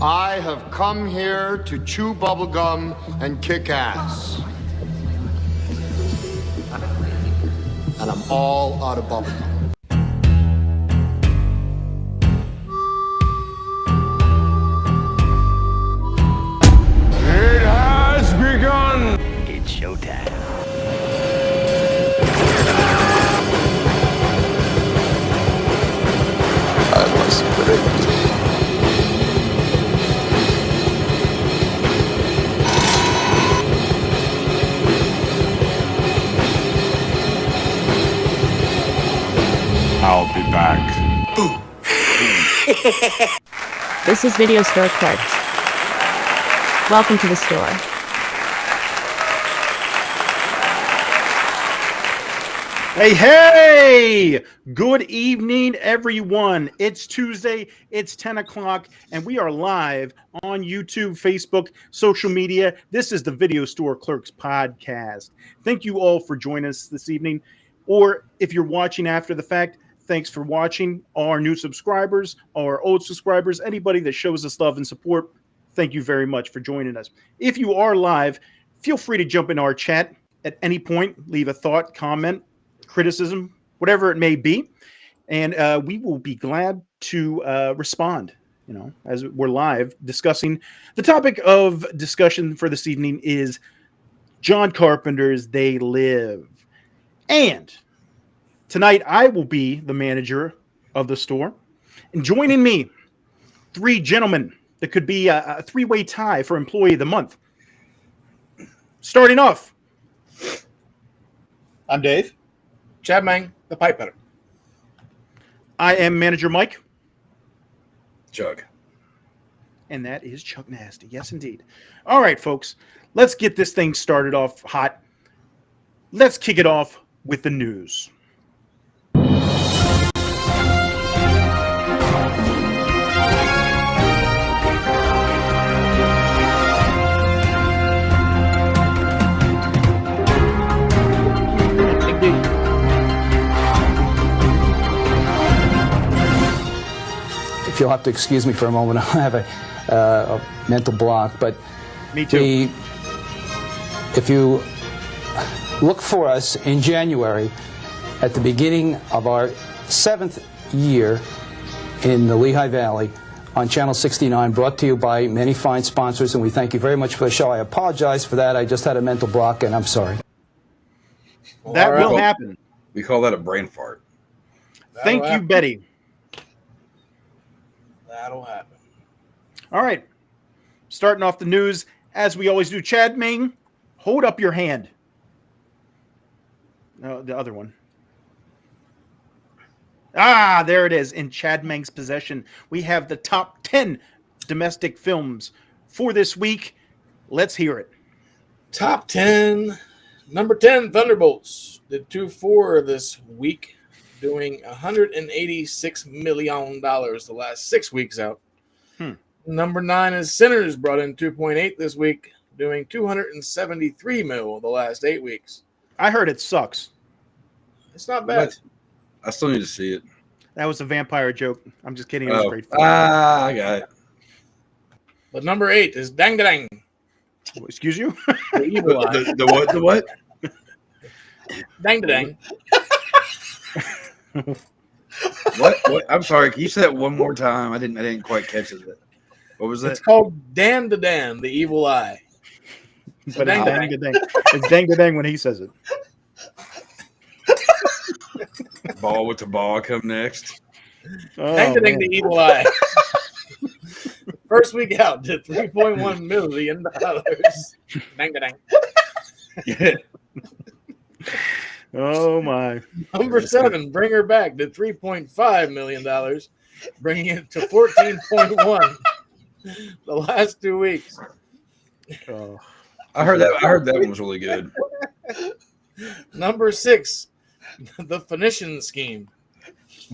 I have come here to chew bubblegum and kick ass. And I'm all out of bubblegum. It has begun! It's showtime. I want to see the baby. I'll be back. This is Video Store Clerks. Welcome to the store. Hey! Good evening, everyone. It's Tuesday, it's 10 o'clock, and we are live on YouTube, Facebook, social media. This is the Video Store Clerks Podcast. Thank you all for joining us this evening. Or if you're watching after the fact, thanks for watching. Our new subscribers, our old subscribers, anybody that shows us love and support, thank you very much for joining us. If you are live, feel free to jump in our chat at any point, leave a thought, comment, criticism, whatever it may be, and we will be glad to respond, as we're live discussing. The topic of discussion for this evening is John Carpenter's They Live. And tonight I will be the manager of the store, and joining me, three gentlemen that could be a three-way tie for Employee of the Month. Starting off, I'm Dave. Chad Mang, the pipe better. I am Manager Mike. Jug. And that is Chuck Nasty. Yes, indeed. All right, folks, let's get this thing started off hot. Let's kick it off with the news. If you'll have to excuse me for a moment, I have a mental block. But Me too. If you look for us in January, at the beginning of our 7th year in the Lehigh Valley, on Channel 69, brought to you by many fine sponsors, and we thank you very much for the show. I apologize for that. I just had a mental block, and I'm sorry. That will happen. We call that a brain fart. Thank you, Betty. That'll happen. All right. Starting off the news, as we always do. Chad Ming, hold up your hand. No, the other one. Ah, there it is. In Chad Ming's possession, we have the top 10 domestic films for this week. Let's hear it. Top 10. Number 10, Thunderbolts. Did 2.4 this week, doing $186 million the last 6 weeks out. Number 9 is Sinners, brought in 2.8 this week, doing $273 million the last 8 weeks. I heard it sucks. It's not bad. What? I still need to see it. That was a vampire joke. I'm just kidding. It was great. I got it. But number 8 is Dang Dang. Excuse you? The Evil Eye. The what? The what? Dang Dang. What? I'm sorry. Can you say that one more time? I didn't quite catch it. What was that? It's called Dan to Dan, the Evil Eye. But it's dang to dang. It's dang to dang when he says it. Ball with the ball come next. Oh, Dang to Dang, man. the Evil Eye. First week out did $3.1 million. Dang to dang. Yeah. Oh, my. Number 7, Bring Her Back, did $3.5 million, bringing it to 14.1 the last 2 weeks. Oh. I heard that one was really good. Number 6, The Phoenician Scheme.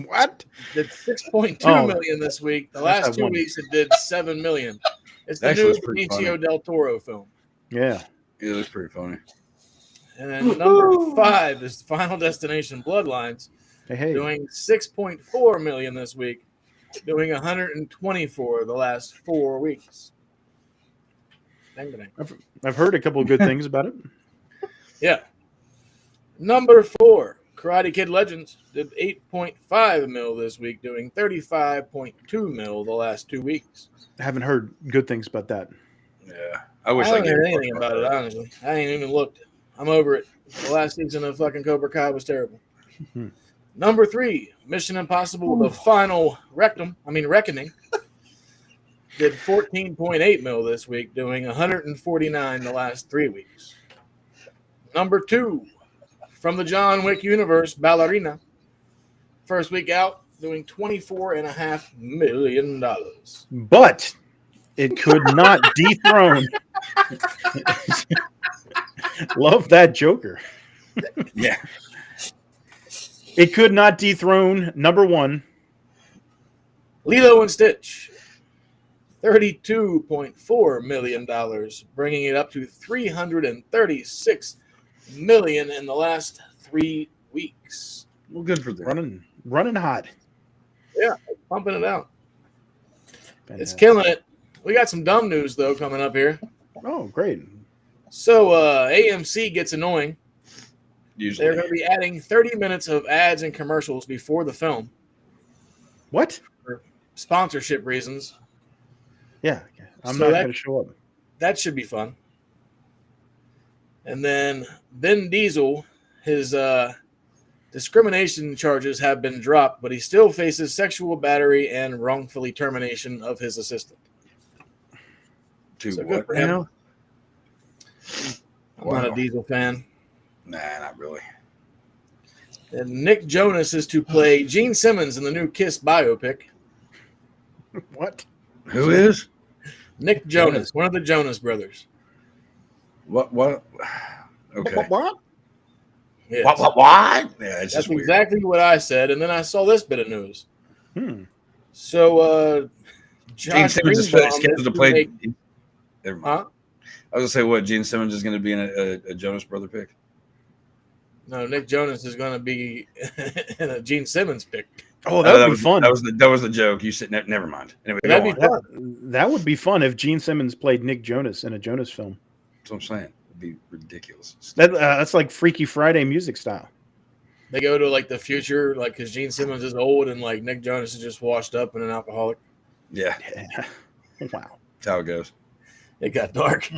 What? Did $6.2 million this week. The That's last that 2 one. weeks it did $7 million. It's the Actually, new it's pretty Benicio funny. del Toro film. Yeah. It was pretty funny. And then number 5 is Final Destination Bloodlines, Hey. doing $6.4 million this week. doing 124 the last 4 weeks. Dang, dang. I've heard a couple of good things about it. Yeah. Number 4, Karate Kid Legends did 8.5 mil this week, doing 35.2 mil the last 2 weeks. I haven't heard good things about that. Yeah, I wish I I haven't could heard anything about it, honestly. I ain't even looked. I'm over it. The last season of fucking Cobra Kai was terrible. Number 3, Mission Impossible: The Final Reckoning did 14.8 mil this week, doing 149 the last 3 weeks. Number 2, from the John Wick universe, Ballerina, first week out, doing $24.5 million. But it could not dethrone. Love that Joker. Yeah. It could not dethrone number 1. Lilo and Stitch, $32.4 million, bringing it up to $336 million in the last 3 weeks. Well, good for them. Running hot. Yeah, pumping it out. It's Fantastic. killing it. We got some dumb news, though, coming up here. Oh, great. So AMC gets annoying. Usually. They're going to be adding 30 minutes of ads and commercials before the film What? for sponsorship reasons. Yeah, I'm So not that- going to show up. That should be fun. And then Vin Diesel, his discrimination charges have been dropped, but he still faces sexual battery and wrongfully termination of his assistant. To So good what for him. now? I'm not a Wow. Diesel fan. Nah, not really. And Nick Jonas is to play Gene Simmons in the new Kiss biopic. What? Who is? Nick Jonas, one of the Jonas brothers. What? Okay. What? Yes. What? Yeah, it's That's just weird. exactly what I said. And then I saw this bit of news. Hmm. So, Gene Josh Simmons is Greenbaum scheduled is to to play. make- Never mind. Huh? I was gonna say what? Gene Simmons is going to be in a Jonas Brother pick. No, Nick Jonas is going to be in a Gene Simmons pick. Oh, that would be was, fun. That was the joke. You said never mind. Anyway, That'd go be on. fun. That would be fun if Gene Simmons played Nick Jonas in a Jonas film. That's what I'm saying. It'd be ridiculous. That's like Freaky Friday music style. They go to like the future, like because Gene Simmons is old and like Nick Jonas is just washed up and an alcoholic. Yeah, Yeah. Wow. that's how it goes. It got dark.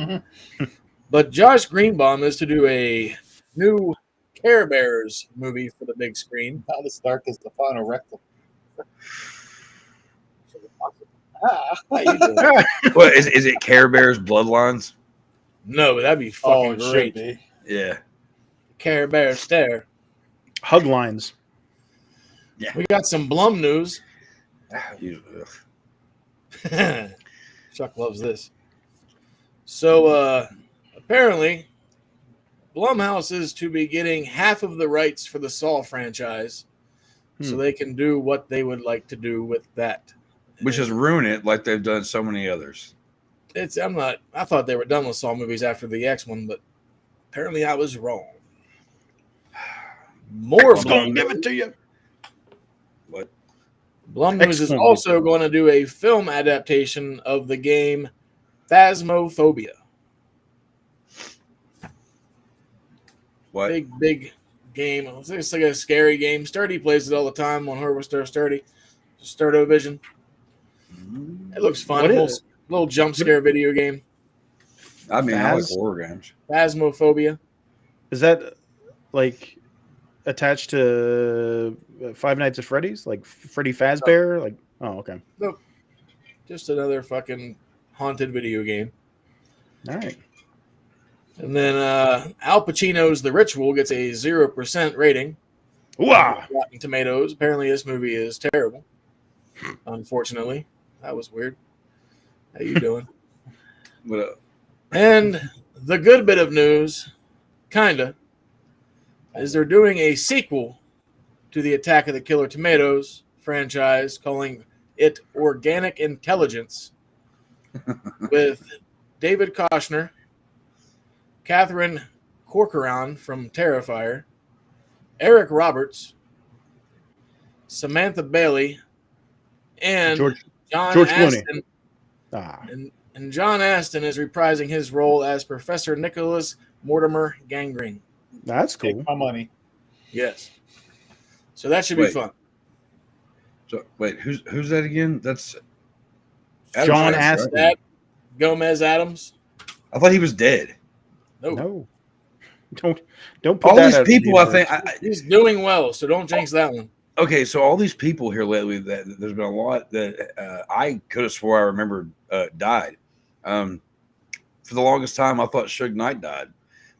But Josh Greenbaum is to do a new Care Bears movie for the big screen. Not as dark as the final rectum. How you doing? What is it? Care Bears Bloodlines? No, that'd be Oh, fucking it great. should be. Yeah. Care Bear stare. Hug lines. We got some Blum news. Ugh. Chuck loves this. So apparently, Blumhouse is to be getting half of the rights for the Saw franchise, so they can do what they would like to do with that. Which is ruin it like they've done so many others. I thought they were done with Saw movies after the X one, but apparently I was wrong. More Blum give it to you. What? Blum News is Excellent. also going to do a film adaptation of the game Phasmophobia. What? Big game. It's like a scary game. Sturdy plays it all the time on Horror Star Sturdy. Sturdo Vision. It looks fun. What A is little jump scare video game. I mean, I like Phas? horror games. Phasmophobia. Is that like attached to Five Nights at Freddy's? Like Freddy Fazbear? Like, oh, okay. Nope. Just another fucking haunted video game. All right. And then Al Pacino's The Ritual gets a 0% rating. Wow. Rotten Tomatoes. Apparently, this movie is terrible. Unfortunately, that was weird. How you doing? What up? And the good bit of news, kinda, is they're doing a sequel to the Attack of the Killer Tomatoes franchise, calling it Organic Intelligence, with David Koshner, Catherine Corcoran from Terrifier, Eric Roberts, Samantha Bailey, And George John Clooney. Aston, and John Aston is reprising his role as Professor Nicholas Mortimer Gangrene. That's cool. Take my money. Yes. So that should be fun. So wait, who's that again? That's John Aston. Right? Gomez Adams. I thought he was dead. No. Don't put all that these out people. of the I think he's doing well, so don't jinx that one. Okay, so all these people here lately, that there's been a lot that I could have swore I remembered died. For the longest time, I thought Suge Knight died.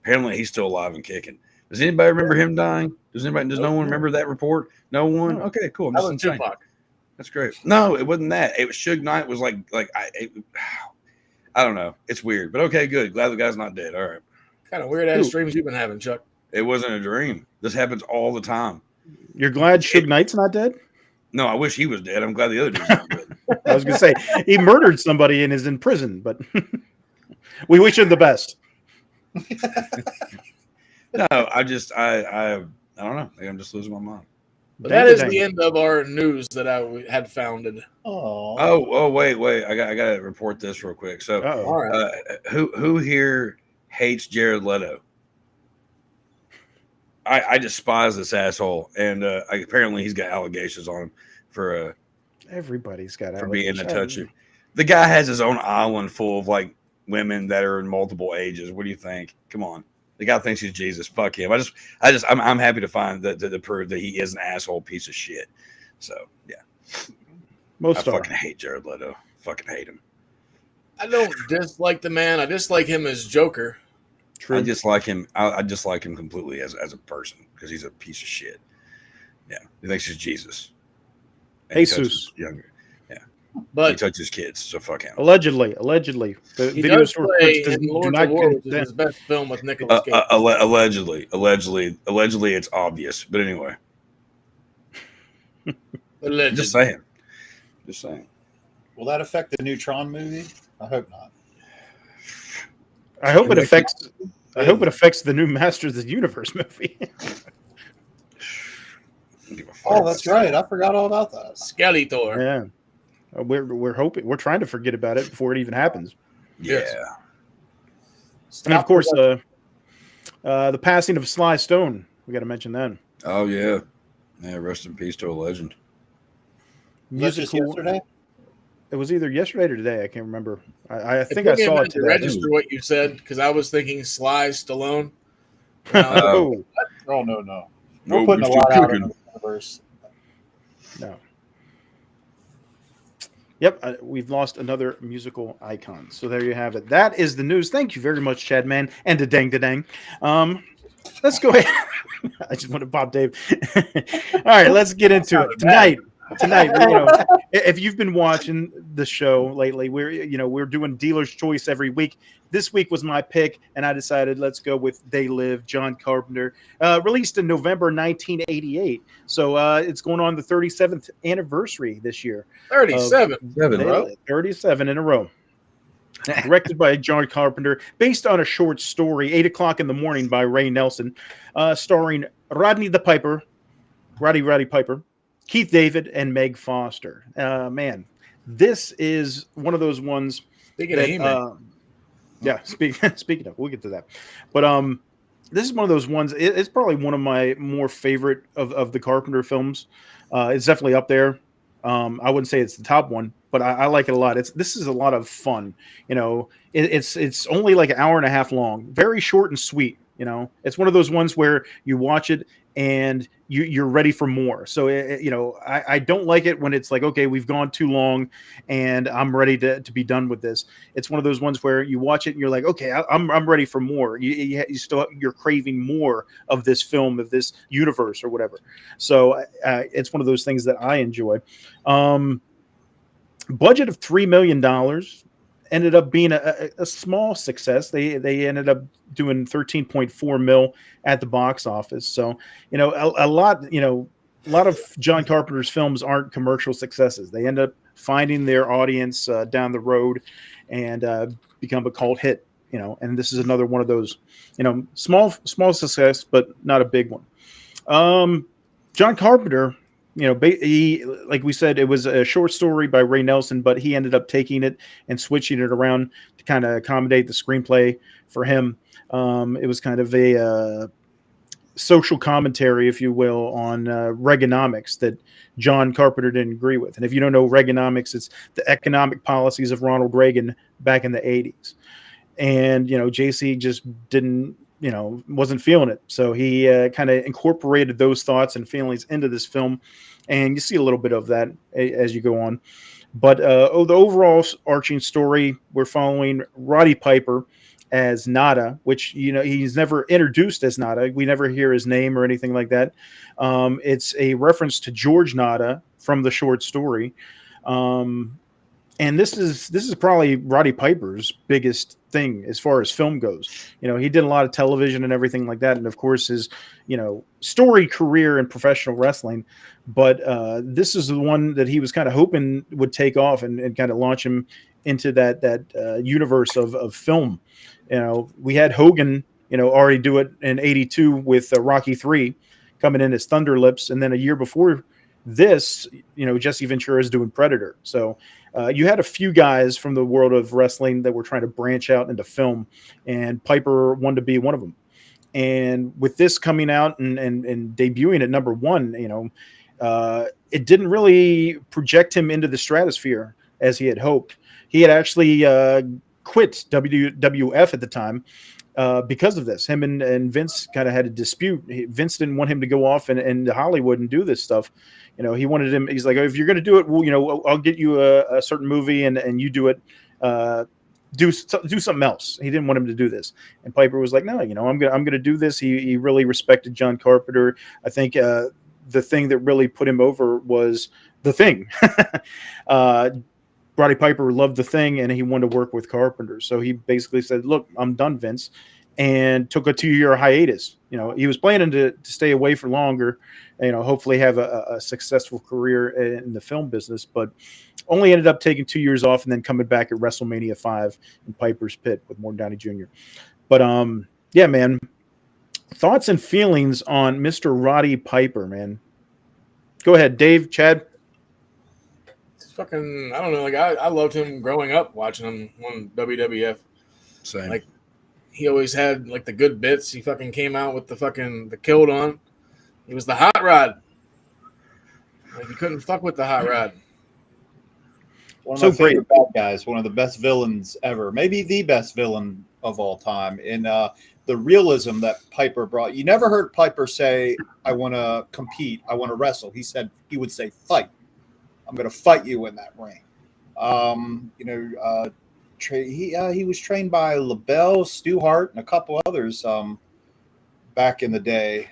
Apparently, he's still alive and kicking. Does anybody remember him dying? Does no one remember that report? No one. Okay, cool. That was Tupac. That's great. No, it wasn't that. It was Suge Knight. Was like I don't know. It's weird, but okay, good. Glad the guy's not dead. All right. Kind of weird ass dreams you've been having, Chuck. It wasn't a dream. This happens all the time. You're glad Suge Knight's not dead? No, I wish he was dead. I'm glad the other dude's not dead. I was going to say he murdered somebody and is in prison, but we wish him the best. No, I don't know. Maybe I'm just losing my mind. But that is the end of our news that I had founded. Oh, wait. I got to report this real quick. So, all right. Who here hates Jared Leto? I despise this asshole, and apparently he's got allegations on him for everybody's got for being a toucher. The guy has his own island full of like women that are in multiple ages. What do you think? Come on, the guy thinks he's Jesus. Fuck him. I'm happy to find that to prove that he is an asshole piece of shit. So yeah, I fucking hate Jared Leto. Fucking hate him. I don't dislike the man. I dislike him as Joker. True. I just like him. I just like him completely as a person because he's a piece of shit. Yeah, he thinks he's Jesus. And Jesus. Younger. Yeah, but he touches kids, so fuck him. Allegedly, the he video does store play in Lord of War, which is his best film with Nicolas Cage. Allegedly, it's obvious. But anyway, allegedly. Just saying. Will that affect the new Tron movie? I hope not. I hope it affects the new Masters of the Universe movie. Oh, that's right. I forgot all about that. Skeletor. Yeah, we're hoping. We're trying to forget about it before it even happens. Yeah. And of course, the passing of Sly Stone. We got to mention that. Oh yeah. Rest in peace to a legend. Musical. Yesterday? It was either yesterday or today. I can't remember. I think I saw it today. Register what you said because I was thinking Sly Stallone. No. We're putting a lot out in the universe. No. Yep, we've lost another musical icon. So there you have it. That is the news. Thank you very much, Chad Man, and da-dang. Let's go ahead. I just want to pop Dave. All right, let's get into it tonight. If you've been watching the show lately, we're doing Dealer's Choice every week. This week was my pick, and I decided let's go with They Live, John Carpenter, released in November 1988. So it's going on the 37th anniversary this year. 37 in a row. Directed by John Carpenter, based on a short story, 8 o'clock in the morning by Ray Nelson, starring Roddy Piper, Keith David, and Meg Foster. Man, this is one of those ones. Speaking of, we'll get to that. But this is one of those ones. It's probably one of my more favorite of the Carpenter films. It's definitely up there. I wouldn't say it's the top one, but I like it a lot. This is a lot of fun. It's only like an hour and a half long, very short and sweet. It's one of those ones where you watch it and you're ready for more. So, I don't like it when it's like, okay, we've gone too long and I'm ready to be done with this. It's one of those ones where you watch it and you're like, okay, I'm ready for more. You're craving more of this film, of this universe or whatever. So it's one of those things that I enjoy. Budget of $3 million. Ended up being a small success. They ended up doing 13.4 mil at the box office. So, a lot of John Carpenter's films aren't commercial successes. They end up finding their audience down the road and become a cult hit, and this is another one of those, small success, but not a big one. John Carpenter he, like we said, it was a short story by Ray Nelson, but he ended up taking it and switching it around to kind of accommodate the screenplay for him. It was kind of a social commentary, if you will, on Reaganomics that John Carpenter didn't agree with. And if you don't know Reaganomics, it's the economic policies of Ronald Reagan back in the 80s. And, JC just didn't, wasn't feeling it. So he kind of incorporated those thoughts and feelings into this film. And you see a little bit of that as you go on. But the overall arching story, we're following Roddy Piper as Nada, which, he's never introduced as Nada. We never hear his name or anything like that. It's a reference to George Nada from the short story. And this is probably Roddy Piper's biggest thing as far as film goes. He did a lot of television and everything like that. And of course his, story career in professional wrestling. But this is the one that he was kind of hoping would take off and kind of launch him into that universe of film. We had Hogan, already do it in '82 with Rocky III coming in as Thunder Lips. And then a year before this, Jesse Ventura is doing Predator. So you had a few guys from the world of wrestling that were trying to branch out into film, and Piper wanted to be one of them. And with this coming out and debuting at number one, it didn't really project him into the stratosphere as he had hoped. He had actually quit WWF at the time because of this. Him and Vince kind of had a dispute. Vince didn't want him to go off into Hollywood and do this stuff. He wanted him. He's like, if you're going to do it, well, I'll get you a certain movie and you do it. Do something else. He didn't want him to do this. And Piper was like, no, I'm gonna do this. He really respected John Carpenter. I think the thing that really put him over was The Thing. Roddy Piper loved The Thing, and he wanted to work with Carpenter. So he basically said, look, I'm done, Vince, and took a 2-year hiatus. He was planning to stay away for longer, hopefully have a successful career in the film business, but only ended up taking 2 years off and then coming back at WrestleMania 5 in Piper's Pit with Morton Downey Jr. But yeah, man, thoughts and feelings on Mr. Roddy Piper, man. Go ahead, Dave, Chad. Fucking, I don't know. Like I loved him growing up, watching him on WWF. Same. Like he always had like the good bits. He fucking came out with the killed on. He was the hot rod. Like you couldn't fuck with the hot rod. One of my favorite bad guys. One of the best villains ever. Maybe the best villain of all time. In the realism that Piper brought. You never heard Piper say, "I want to compete. I want to wrestle." He would say, "Fight. I'm going to fight you in that ring." He was trained by LaBelle, Stu Hart, and a couple others back in the day.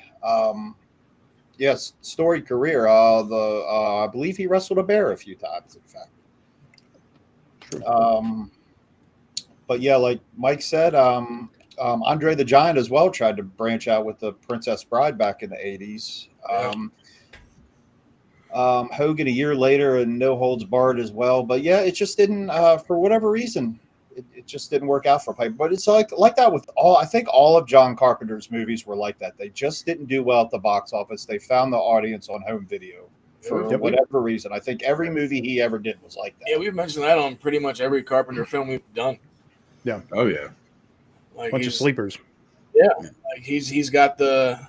Yes, storied career. I believe he wrestled a bear a few times, in fact. But yeah, like Mike said, Andre the Giant as well tried to branch out with the Princess Bride back in the 80s. Hogan a year later and No Holds Barred as well. But yeah, it just didn't, for whatever reason, it just didn't work out for Piper. But it's like that with I think all of John Carpenter's movies were like that. They just didn't do well at the box office. They found the audience on home video for whatever reason. I think every movie he ever did was like that. Yeah, we've mentioned that on pretty much every Carpenter film we've done. Yeah. Oh yeah. Like bunch of sleepers. Yeah. Like he's got the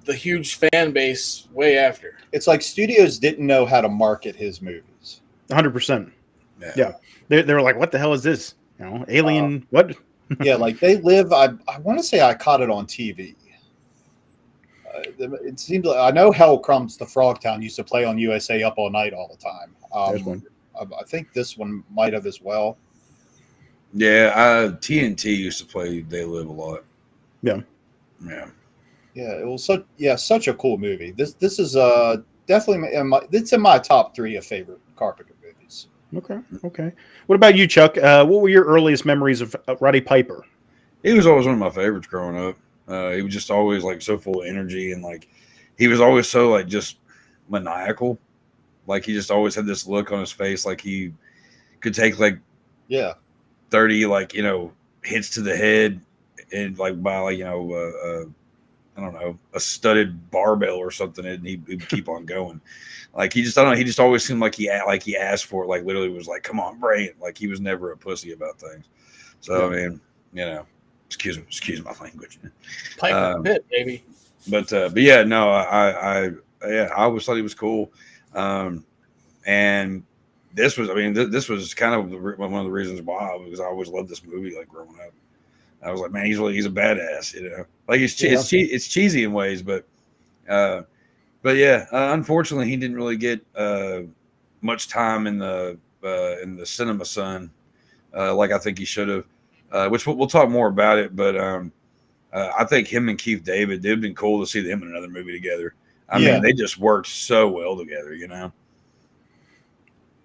huge fan base way after. It's like studios didn't know how to market his movies. 100%. Yeah. They were like, what the hell is this? Alien, what? Yeah, like they live, I want to say I caught it on TV. It seems like, I know Hell Crumbs the Frogtown used to play on USA Up All Night all the time. I think this one might have as well. Yeah, TNT used to play They Live a lot. Yeah. It was such a cool movie. This is definitely it's in my top 3 of favorite Carpenter movies. Okay. What about you, Chuck? What were your earliest memories of Roddy Piper? He was always one of my favorites growing up. He was just always like so full of energy, and like he was always so like just maniacal. Like he just always had this look on his face, like he could take 30 hits to the head, and like by I don't know, a studded barbell or something, and he'd keep on going. Like he just, I don't know, he just always seemed like he asked for it, like literally was like, come on, bring it. Like he was never a pussy about things. So I mean, you know, excuse my language. Piper pit, baby. But yeah, no, I always thought he was cool. And this was, I mean, this was kind of one of the reasons why, because I always loved this movie, like growing up. I was like, man, he's a badass, you know. Like it's cheesy in ways, but yeah, unfortunately, he didn't really get much time in the cinema sun, like I think he should have. Which we'll talk more about it, but I think him and Keith David, it'd been cool to see them in another movie together. I mean, they just worked so well together, you know.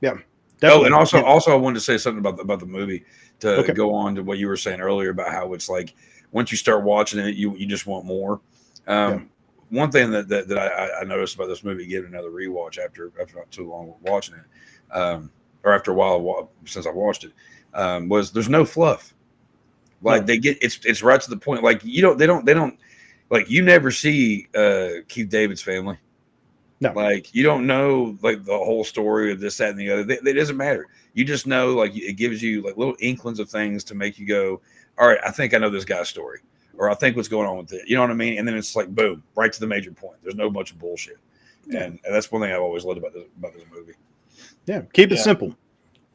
Yeah. Definitely. Oh, and also, I wanted to say something about the movie to go on to what you were saying earlier about how it's like once you start watching it, you just want more. One thing that I noticed about this movie, getting another rewatch after not too long watching it, or after a while since I watched it, was there's no fluff. Like they get it's right to the point. Like they don't like you never see Keith David's family. No, like you don't know like the whole story of this, that, and the other. It doesn't matter. You just know like it gives you like little inklings of things to make you go, all right, I think I know this guy's story, or I think what's going on with it. You know what I mean? And then it's like boom, right to the major point. There's no bunch of bullshit, and that's one thing I've always loved about this movie. Yeah, keep it simple.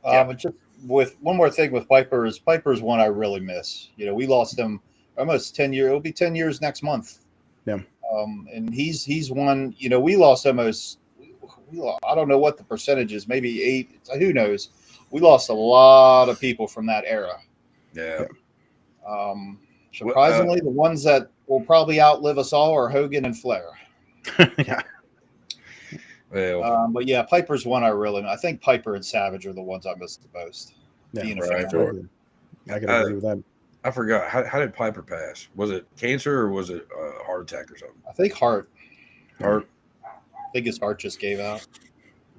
But just with one more thing with Piper's one I really miss. You know, we lost him almost 10 years. It'll be 10 years next month. Yeah. And he's one, you know, we lost almost, I don't know what the percentage is, maybe 8, who knows. We lost a lot of people from that era. Yeah. Surprisingly, the ones that will probably outlive us all are Hogan and Flair. Yeah. Well, but yeah, Piper's one I think Piper and Savage are the ones I miss the most. Yeah, being a right. fan. I can agree with that. I forgot. How did Piper pass? Was it cancer or was it a heart attack or something? I think heart. Heart. I think his heart just gave out.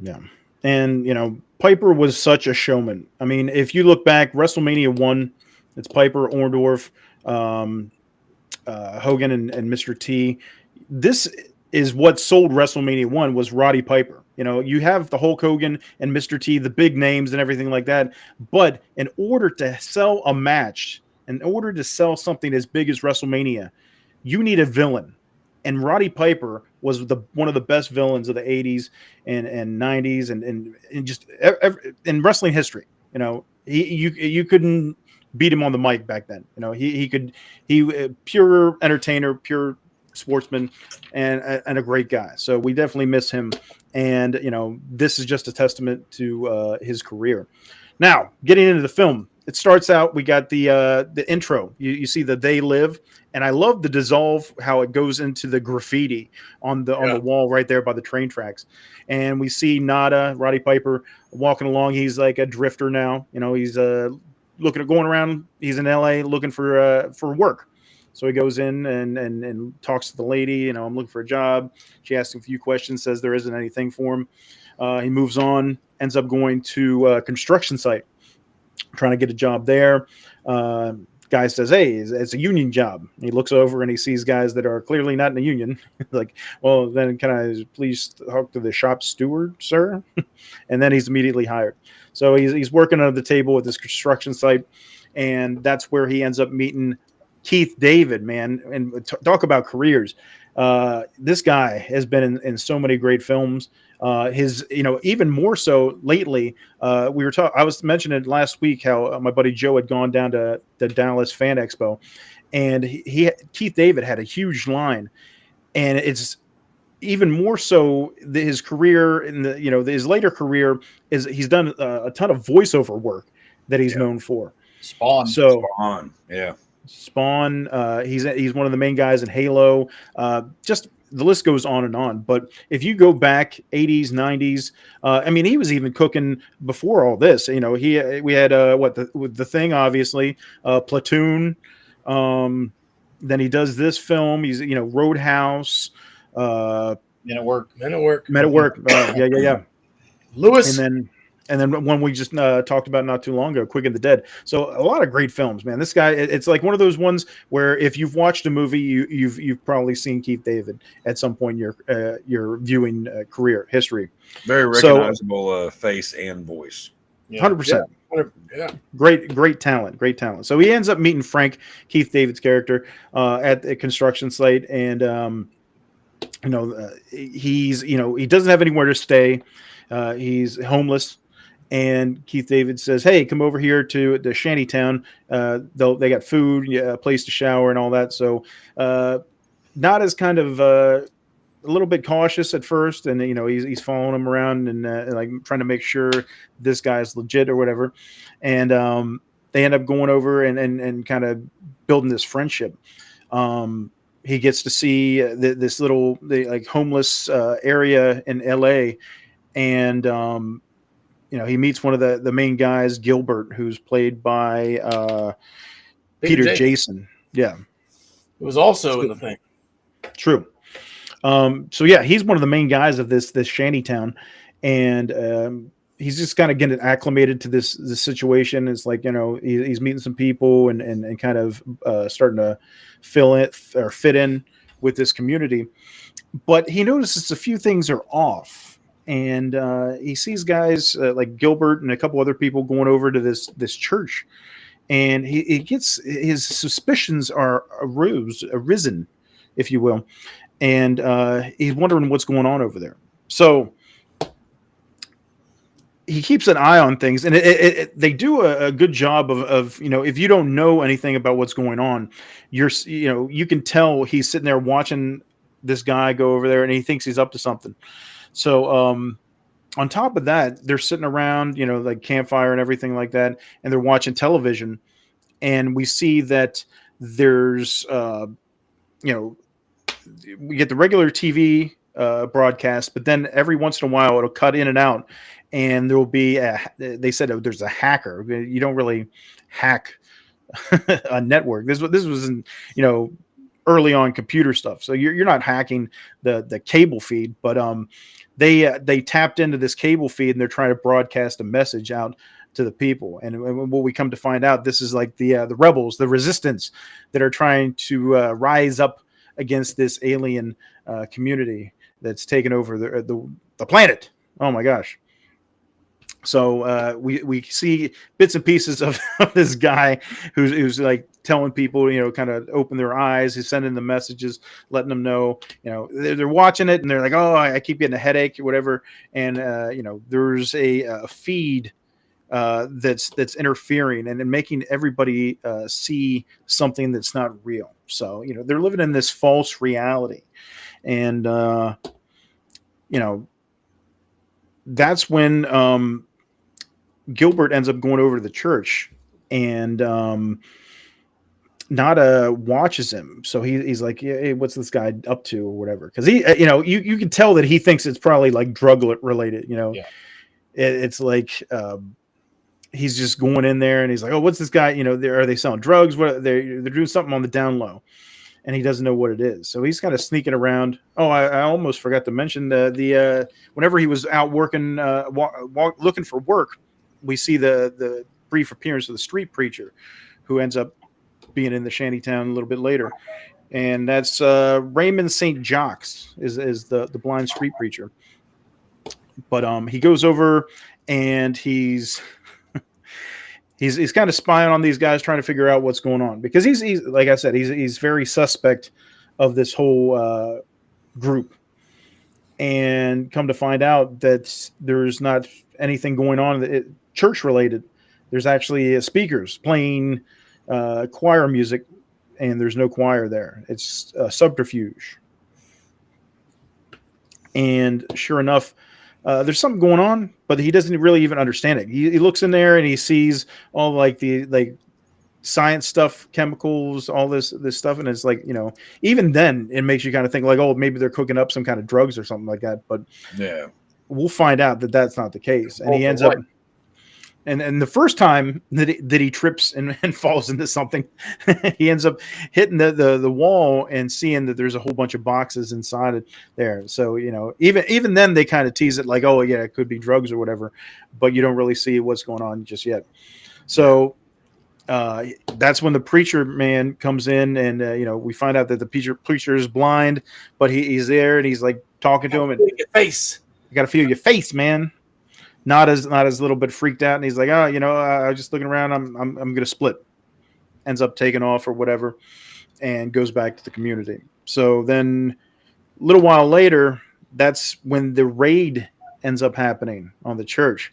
Yeah. And, you know, Piper was such a showman. I mean, if you look back, WrestleMania 1, it's Piper, Orndorff, Hogan, and Mr. T. This is what sold WrestleMania 1 was Roddy Piper. You know, you have the Hulk Hogan and Mr. T, the big names and everything like that. But in order to sell a match, in order to sell something as big as WrestleMania, you need a villain. And Roddy Piper was one of the best villains of the 80s and 90s and just in wrestling history. You know, you couldn't beat him on the mic back then. You know, he pure entertainer, pure sportsman, and a great guy. So we definitely miss him. And, you know, this is just a testament to his career. Now, getting into the film, it starts out, we got the intro. You see the They Live, and I love the dissolve, how it goes into the graffiti on the wall right there by the train tracks. And we see Nada, Roddy Piper, walking along. He's like a drifter now. You know, he's going around. He's in LA looking for work. So he goes in and talks to the lady. You know, I'm looking for a job. She asks him a few questions, says there isn't anything for him. He moves on, ends up going to a construction site, trying to get a job there. Guy says, hey, it's a union job. And he looks over and he sees guys that are clearly not in the union. Like, well, then can I please talk to the shop steward, sir? And then he's immediately hired. So he's working under the table at this construction site, and that's where he ends up meeting Keith David, man. And talk about careers. This guy has been in so many great films. His, you know, even more so lately. I was mentioning last week how my buddy Joe had gone down to the Dallas Fan Expo, and Keith David had a huge line, and it's even more so his career in his later career is he's done a ton of voiceover work that he's known for. Spawn. Yeah. Spawn. He's one of the main guys in Halo. Just the list goes on and on. But if you go back 80s, 90s, I mean, he was even cooking before all this. You know, we had the Thing, obviously, Platoon. Then he does this film. He's Roadhouse. Men at Work. Yeah. Lewis. And then And then one we just talked about not too long ago, Quick and the Dead. So a lot of great films, man. This guy, it's like one of those ones where if you've watched a movie, you've probably seen Keith David at some point in your viewing career history. Very recognizable face and voice. 100%. Yeah. Great talent. So he ends up meeting Frank, Keith David's character, at the construction site, and he doesn't have anywhere to stay. He's homeless. And Keith David says, "Hey, come over here to the shanty town. They got food, a place to shower, and all that." So, not as kind of a little bit cautious at first, and he's following him around and like trying to make sure this guy's legit or whatever. And they end up going over and kind of building this friendship. He gets to see this little homeless area in L.A. and he meets one of the main guys, Gilbert, who's played by Peter Jason. Yeah. It was also in the thing. True. So yeah, he's one of the main guys of this shanty town, and he's just kind of getting acclimated to this situation. It's like, he's meeting some people and kind of starting to fit in with this community. But he notices a few things are off. And he sees guys like Gilbert and a couple other people going over to this church, and he gets his suspicions are arisen, if you will, and he's wondering what's going on over there. So he keeps an eye on things, and they do a good job of if you don't know anything about what's going on, you can tell he's sitting there watching this guy go over there, and he thinks he's up to something. So on top of that, they're sitting around, like campfire and everything like that, and they're watching television. And we see that there's, we get the regular TV broadcast, but then every once in a while it'll cut in and out, and there will be they said there's a hacker. You don't really hack a network. This was in, early on computer stuff. So you're not hacking the cable feed, but they tapped into this cable feed, and they're trying to broadcast a message out to the people. And what we come to find out, this is like the rebels, the resistance that are trying to rise up against this alien community that's taken over the planet. Oh my gosh. So we see bits and pieces of this guy who's like telling people, kind of open their eyes. He's sending the messages, letting them know, they're watching it, and they're like, oh, I keep getting a headache or whatever. And there's a feed that's interfering and making everybody see something that's not real. So they're living in this false reality, and that's when Gilbert ends up going over to the church, and Nada watches him. So he's like, hey, what's this guy up to or whatever? Because he, you can tell that he thinks it's probably like drug related. Yeah. It's like he's just going in there, and he's like, oh, what's this guy? Are they selling drugs? What they're doing something on the down low, and he doesn't know what it is. So he's kind of sneaking around. Oh, I almost forgot to mention the whenever he was out working, looking for work, we see the brief appearance of the street preacher, who ends up being in the shantytown a little bit later, and that's Raymond St. Jacques is the blind street preacher. But he goes over, and he's kind of spying on these guys, trying to figure out what's going on, because he's like I said, he's very suspect of this whole group. And come to find out that there's not anything going on church related. There's actually speakers playing choir music, and there's no choir there. It's a subterfuge. And sure enough, there's something going on, but he doesn't really even understand it. He looks in there, and he sees all the science stuff, chemicals, all this stuff, and it's like, even then it makes you kind of think like, oh, maybe they're cooking up some kind of drugs or something like that. But yeah, we'll find out that that's not the case. And he ends up And the first time that he trips and falls into something, he ends up hitting the wall and seeing that there's a whole bunch of boxes inside it there. So, you know, even then they kind of tease it like, oh yeah, it could be drugs or whatever, but you don't really see what's going on just yet. So that's when the preacher man comes in, and you know, we find out that the preacher is blind, but he's there and he's like talking to him, and your face. You got to feel your face, man. Not as a little bit freaked out, and he's like, oh, you know, I was just looking around. I'm gonna split. Ends up taking off or whatever, and goes back to the community. So then, a little while later, that's when the raid ends up happening on the church,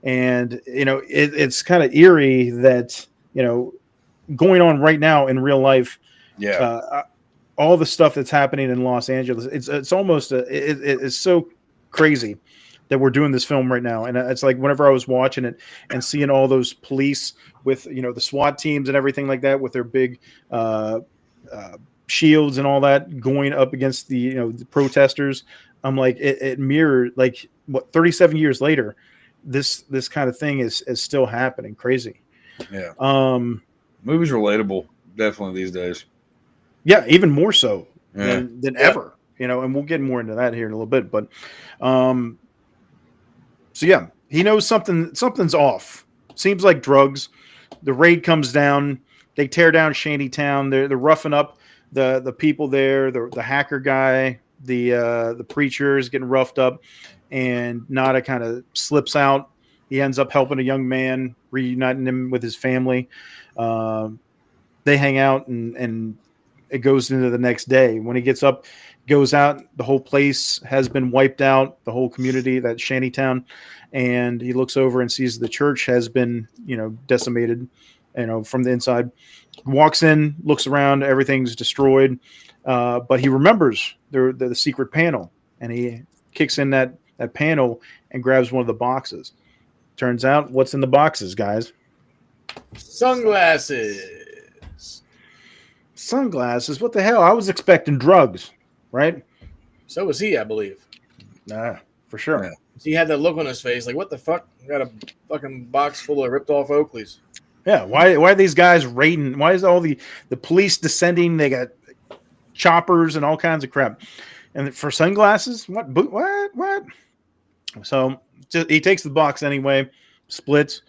and you know, it's kind of eerie that, you know, going on right now in real life. Yeah. All the stuff that's happening in Los Angeles, it's almost it's so crazy that we're doing this film right now. And it's like, whenever I was watching it and seeing all those police with, you know, the SWAT teams and everything like that with their big shields and all that going up against the, you know, the protesters, I'm like, it mirrored, like, what, 37 years later, this kind of thing is still happening. Crazy. Yeah. Movies relatable, definitely these days. Yeah, even more so than ever, you know, and we'll get more into that here in a little bit. But so yeah, he knows something's off. Seems like drugs. The raid comes down. They tear down Shantytown. They're roughing up the people there. The hacker guy, the preacher is getting roughed up, and Nada kind of slips out. He ends up helping a young man, reuniting him with his family. They hang out, and it goes into the next day. When he gets up, goes out, the whole place has been wiped out, the whole community, that Shantytown, and he looks over and sees the church has been, you know, decimated, you know, from the inside. Walks in, looks around, everything's destroyed, but he remembers the secret panel, and he kicks in that panel and grabs one of the boxes. Turns out, what's in the boxes, guys? Sunglasses? What the hell? I was expecting drugs, right? So was he, I believe. Nah, for sure. Yeah. He had that look on his face, like, what the fuck? I got a fucking box full of ripped off Oakleys. Yeah, why are these guys raiding? Why is all the police descending? They got choppers and all kinds of crap. And for sunglasses? What? So he takes the box anyway, splits,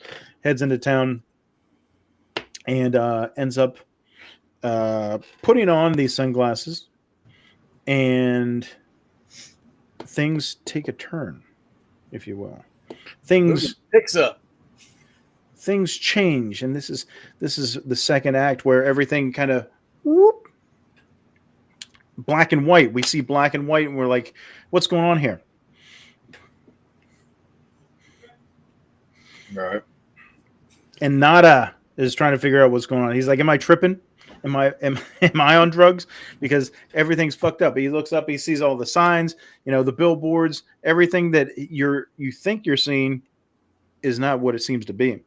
heads into town, and ends up putting on these sunglasses, and things take a turn, if you will. Things picks up. Things change, and this is the second act where everything kind of black and white. We see black and white, and we're like, "What's going on here?" Right. And Nada is trying to figure out what's going on. He's like, "Am I tripping? Am I on drugs?" Because everything's fucked up. He looks up, he sees all the signs, you know, the billboards, everything that you think you're seeing is not what it seems to be.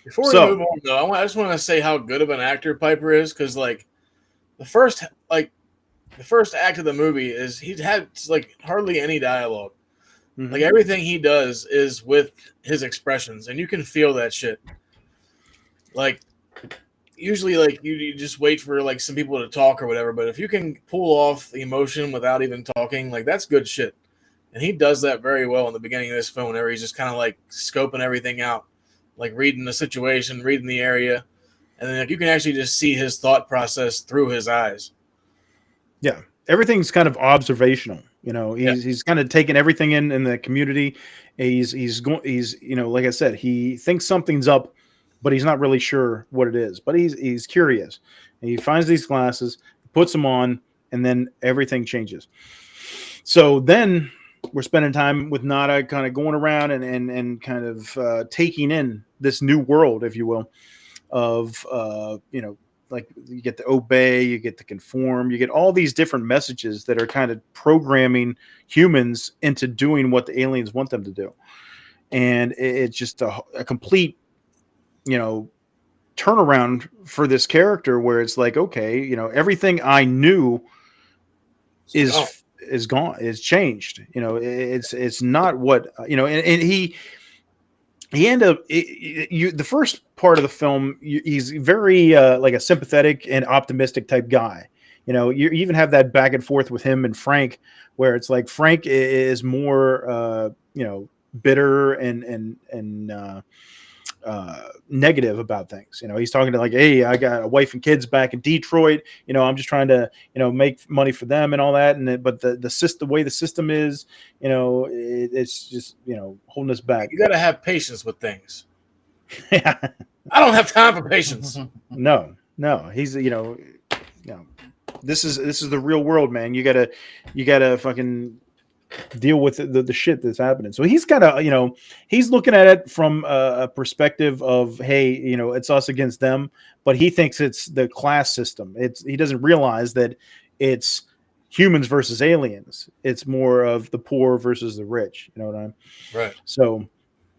Before we move on, though, I just want to say how good of an actor Piper is, because like the first act of the movie is he had like hardly any dialogue. Mm-hmm. Like everything he does is with his expressions, and you can feel that shit. Like usually, like you just wait for like some people to talk or whatever, but if you can pull off the emotion without even talking, like that's good shit. And he does that very well in the beginning of this film, whenever he's just kind of like scoping everything out, like reading the situation, reading the area, and then like you can actually just see his thought process through his eyes. Yeah, everything's kind of observational. You know, he's kind of taking everything in the community. He's you know, like I said, he thinks something's up, but he's not really sure what it is. But he's curious, and he finds these glasses, puts them on, and then everything changes. So then we're spending time with Nada, kind of going around and kind of taking in this new world, if you will, of you know, like you get to obey, you get to conform, you get all these different messages that are kind of programming humans into doing what the aliens want them to do. And it's just a complete, you know, turnaround for this character where it's like, okay, you know, everything I knew is gone, is changed. You know, it's not what, you know, and he ended up the first part of the film. He's very like a sympathetic and optimistic type guy. You know, you even have that back and forth with him and Frank, where it's like Frank is more bitter and negative about things. You know, he's talking to like, hey, I got a wife and kids back in Detroit. You know, I'm just trying to, make money for them and all that. But the system, the way the system is, it's just, holding us back. You got to have patience with things. Yeah. I don't have time for patience. No, he's, this is the real world, man. You gotta fucking deal with the shit that's happening. So he's kind of, he's looking at it from a perspective of, hey, it's us against them, but he thinks it's the class system. He doesn't realize that it's humans versus aliens. It's more of the poor versus the rich. You know what I mean? Right. So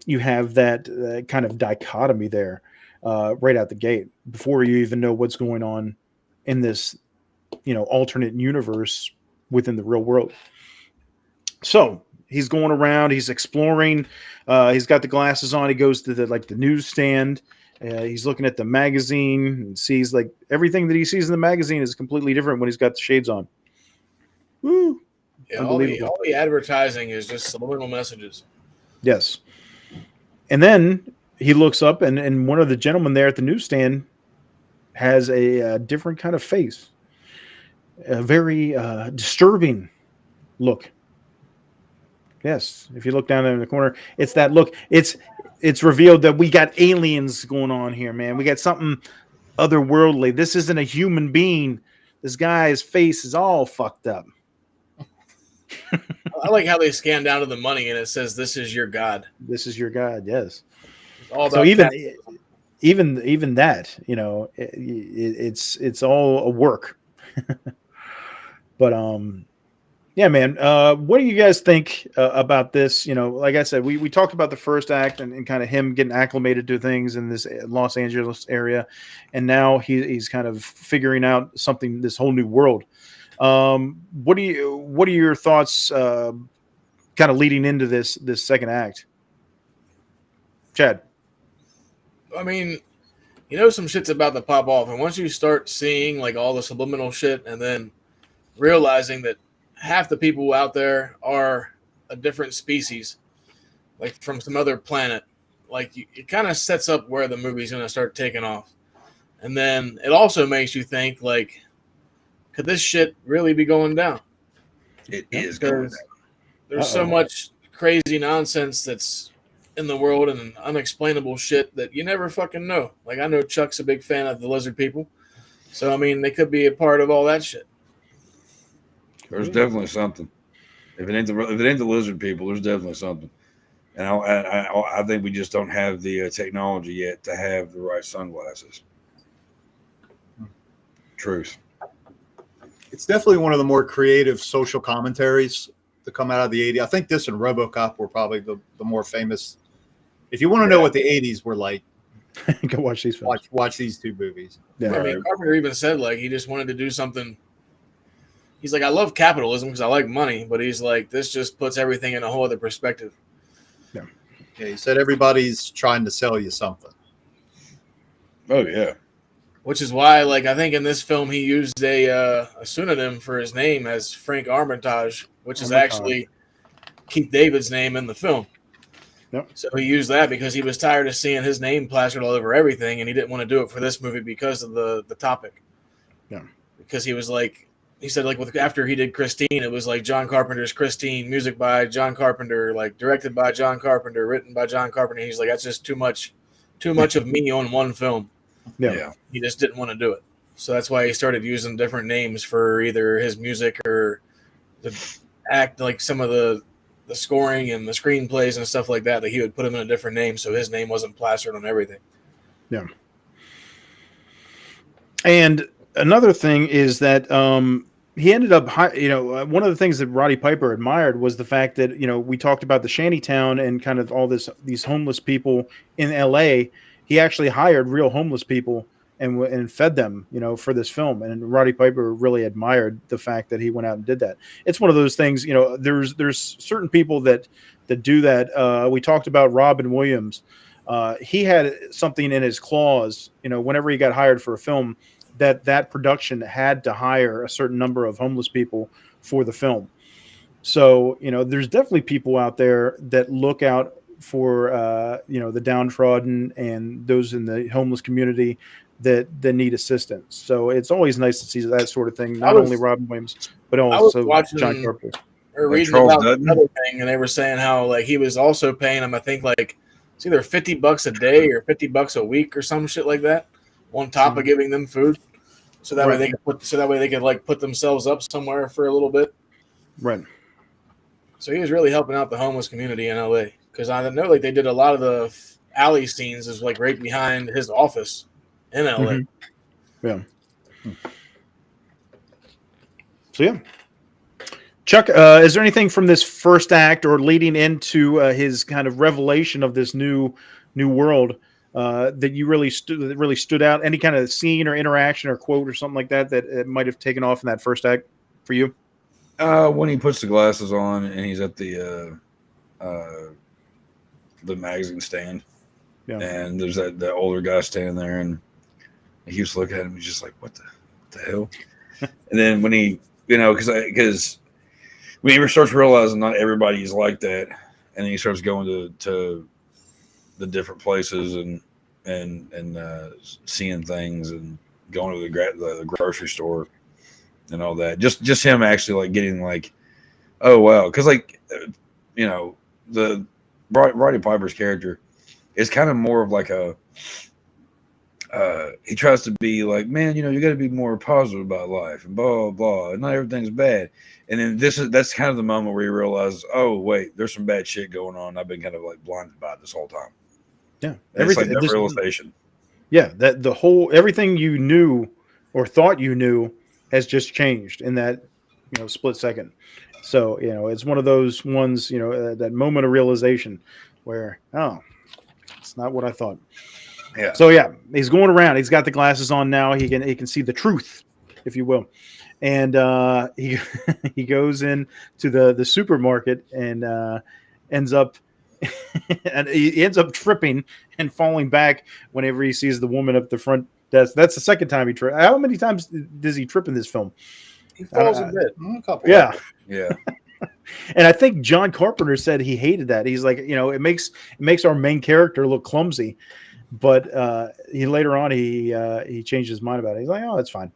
you have that kind of dichotomy there right out the gate before you even know what's going on in this, alternate universe within the real world. So he's going around, he's exploring. He's got the glasses on. He goes to the newsstand. He's looking at the magazine and sees like everything that he sees in the magazine is completely different when he's got the shades on. Woo. Yeah, all the advertising is just subliminal messages. Yes. And then he looks up and one of the gentlemen there at the newsstand has a different kind of face. A very disturbing look. Yes, if you look down there in the corner, it's that look. It's revealed that we got aliens going on here, man. We got something otherworldly. This isn't a human being. This guy's face is all fucked up. I like how they scan down to the money and it says, "This is your God." This is your God. Yes. It's all about so even that, it's all a work. But yeah, man. What do you guys think about this? Like I said, we talked about the first act and kind of him getting acclimated to things in this Los Angeles area, and now he's kind of figuring out something, this whole new world. What are your thoughts, kind of leading into this second act, Chad? I mean, some shit's about to pop off, and once you start seeing like all the subliminal shit, and then realizing that half the people out there are a different species, like from some other planet, like it kind of sets up where the movie's going to start taking off. And then it also makes you think, like, could this shit really be going down? It is going down. There's so much crazy nonsense that's in the world and unexplainable shit that you never fucking know. Like, I know Chuck's a big fan of the lizard people. So, I mean, they could be a part of all that shit. There's definitely something. If it ain't the lizard people, there's definitely something. And I think we just don't have the technology yet to have the right sunglasses. Truth. It's definitely one of the more creative social commentaries to come out of the 80s. I think this and RoboCop were probably the more famous. If you want to know what the 80s were like, go watch these films. Watch these two movies. Yeah. I mean, Carpenter even said, like, he just wanted to do something. He's like, I love capitalism because I like money, but he's like, this just puts everything in a whole other perspective. Yeah, he said everybody's trying to sell you something. Oh, yeah. Which is why, like, I think in this film he used a pseudonym for his name as Frank Armitage, which is actually Keith David's name in the film. Yep. So he used that because he was tired of seeing his name plastered all over everything, and he didn't want to do it for this movie because of the topic. Yeah. Because he was like, he said, like, after he did Christine, it was like John Carpenter's Christine, music by John Carpenter, like directed by John Carpenter, written by John Carpenter. He's like, that's just too much of me on one film. Yeah. He just didn't want to do it. So that's why he started using different names for either his music or the act, like some of the scoring and the screenplays and stuff like that, that he would put him in a different name so his name wasn't plastered on everything. Yeah. And another thing is that he ended up, one of the things that Roddy Piper admired was the fact that, we talked about the shantytown and kind of all these homeless people in LA. He actually hired real homeless people and fed them, for this film. And Roddy Piper really admired the fact that he went out and did that. It's one of those things, there's certain people that that do that. We talked about Robin Williams. He had something in his clause, whenever he got hired for a film, that production had to hire a certain number of homeless people for the film. So, there's definitely people out there that look out for, the downtrodden and those in the homeless community that need assistance. So it's always nice to see that sort of thing. Not only Robin Williams, but also John Carpenter. Or reading about another thing, and they were saying how he was also paying them, I think it's either $50 a day or $50 a week or some shit like that, on top of giving them food, so that way they could put themselves up somewhere for a little bit. Right. So he was really helping out the homeless community in LA, because I know they did a lot of the alley scenes is right behind his office in LA. Mm-hmm. Yeah. So yeah. Chuck, is there anything from this first act or leading into his kind of revelation of this new world that you really stood out? Any kind of scene or interaction or quote or something like that it might have taken off in that first act for you? When he puts the glasses on and he's at the magazine stand, and there's that older guy standing there, and he was looking at him, he's just like, "What the hell?" And then when he, because when he starts realizing not everybody's like that, and then he starts going to the different places and seeing things and going to the grocery store and all that. Just him actually getting oh wow, because the Roddy Piper's character is kind of more of he tries to be man, you got to be more positive about life and blah, blah, blah, and not everything's bad. And then that's kind of the moment where you realize, oh, wait, there's some bad shit going on. I've been kind of blinded by it this whole time. Yeah. Everything, that realization. Yeah. That everything you knew or thought you knew has just changed in that, split second. So, it's one of those ones, that moment of realization where, oh, it's not what I thought. Yeah. So yeah, he's going around. He's got the glasses on now. He can see the truth, if you will, and he goes in to the supermarket and ends up tripping and falling back whenever he sees the woman up the front desk. That's the second time he tripped. How many times does he trip in this film? He falls a bit. A couple. Yeah. Yeah. And I think John Carpenter said he hated that. He's like, it makes our main character look clumsy. But he later on he changed his mind about it. He's like, oh, it's fine.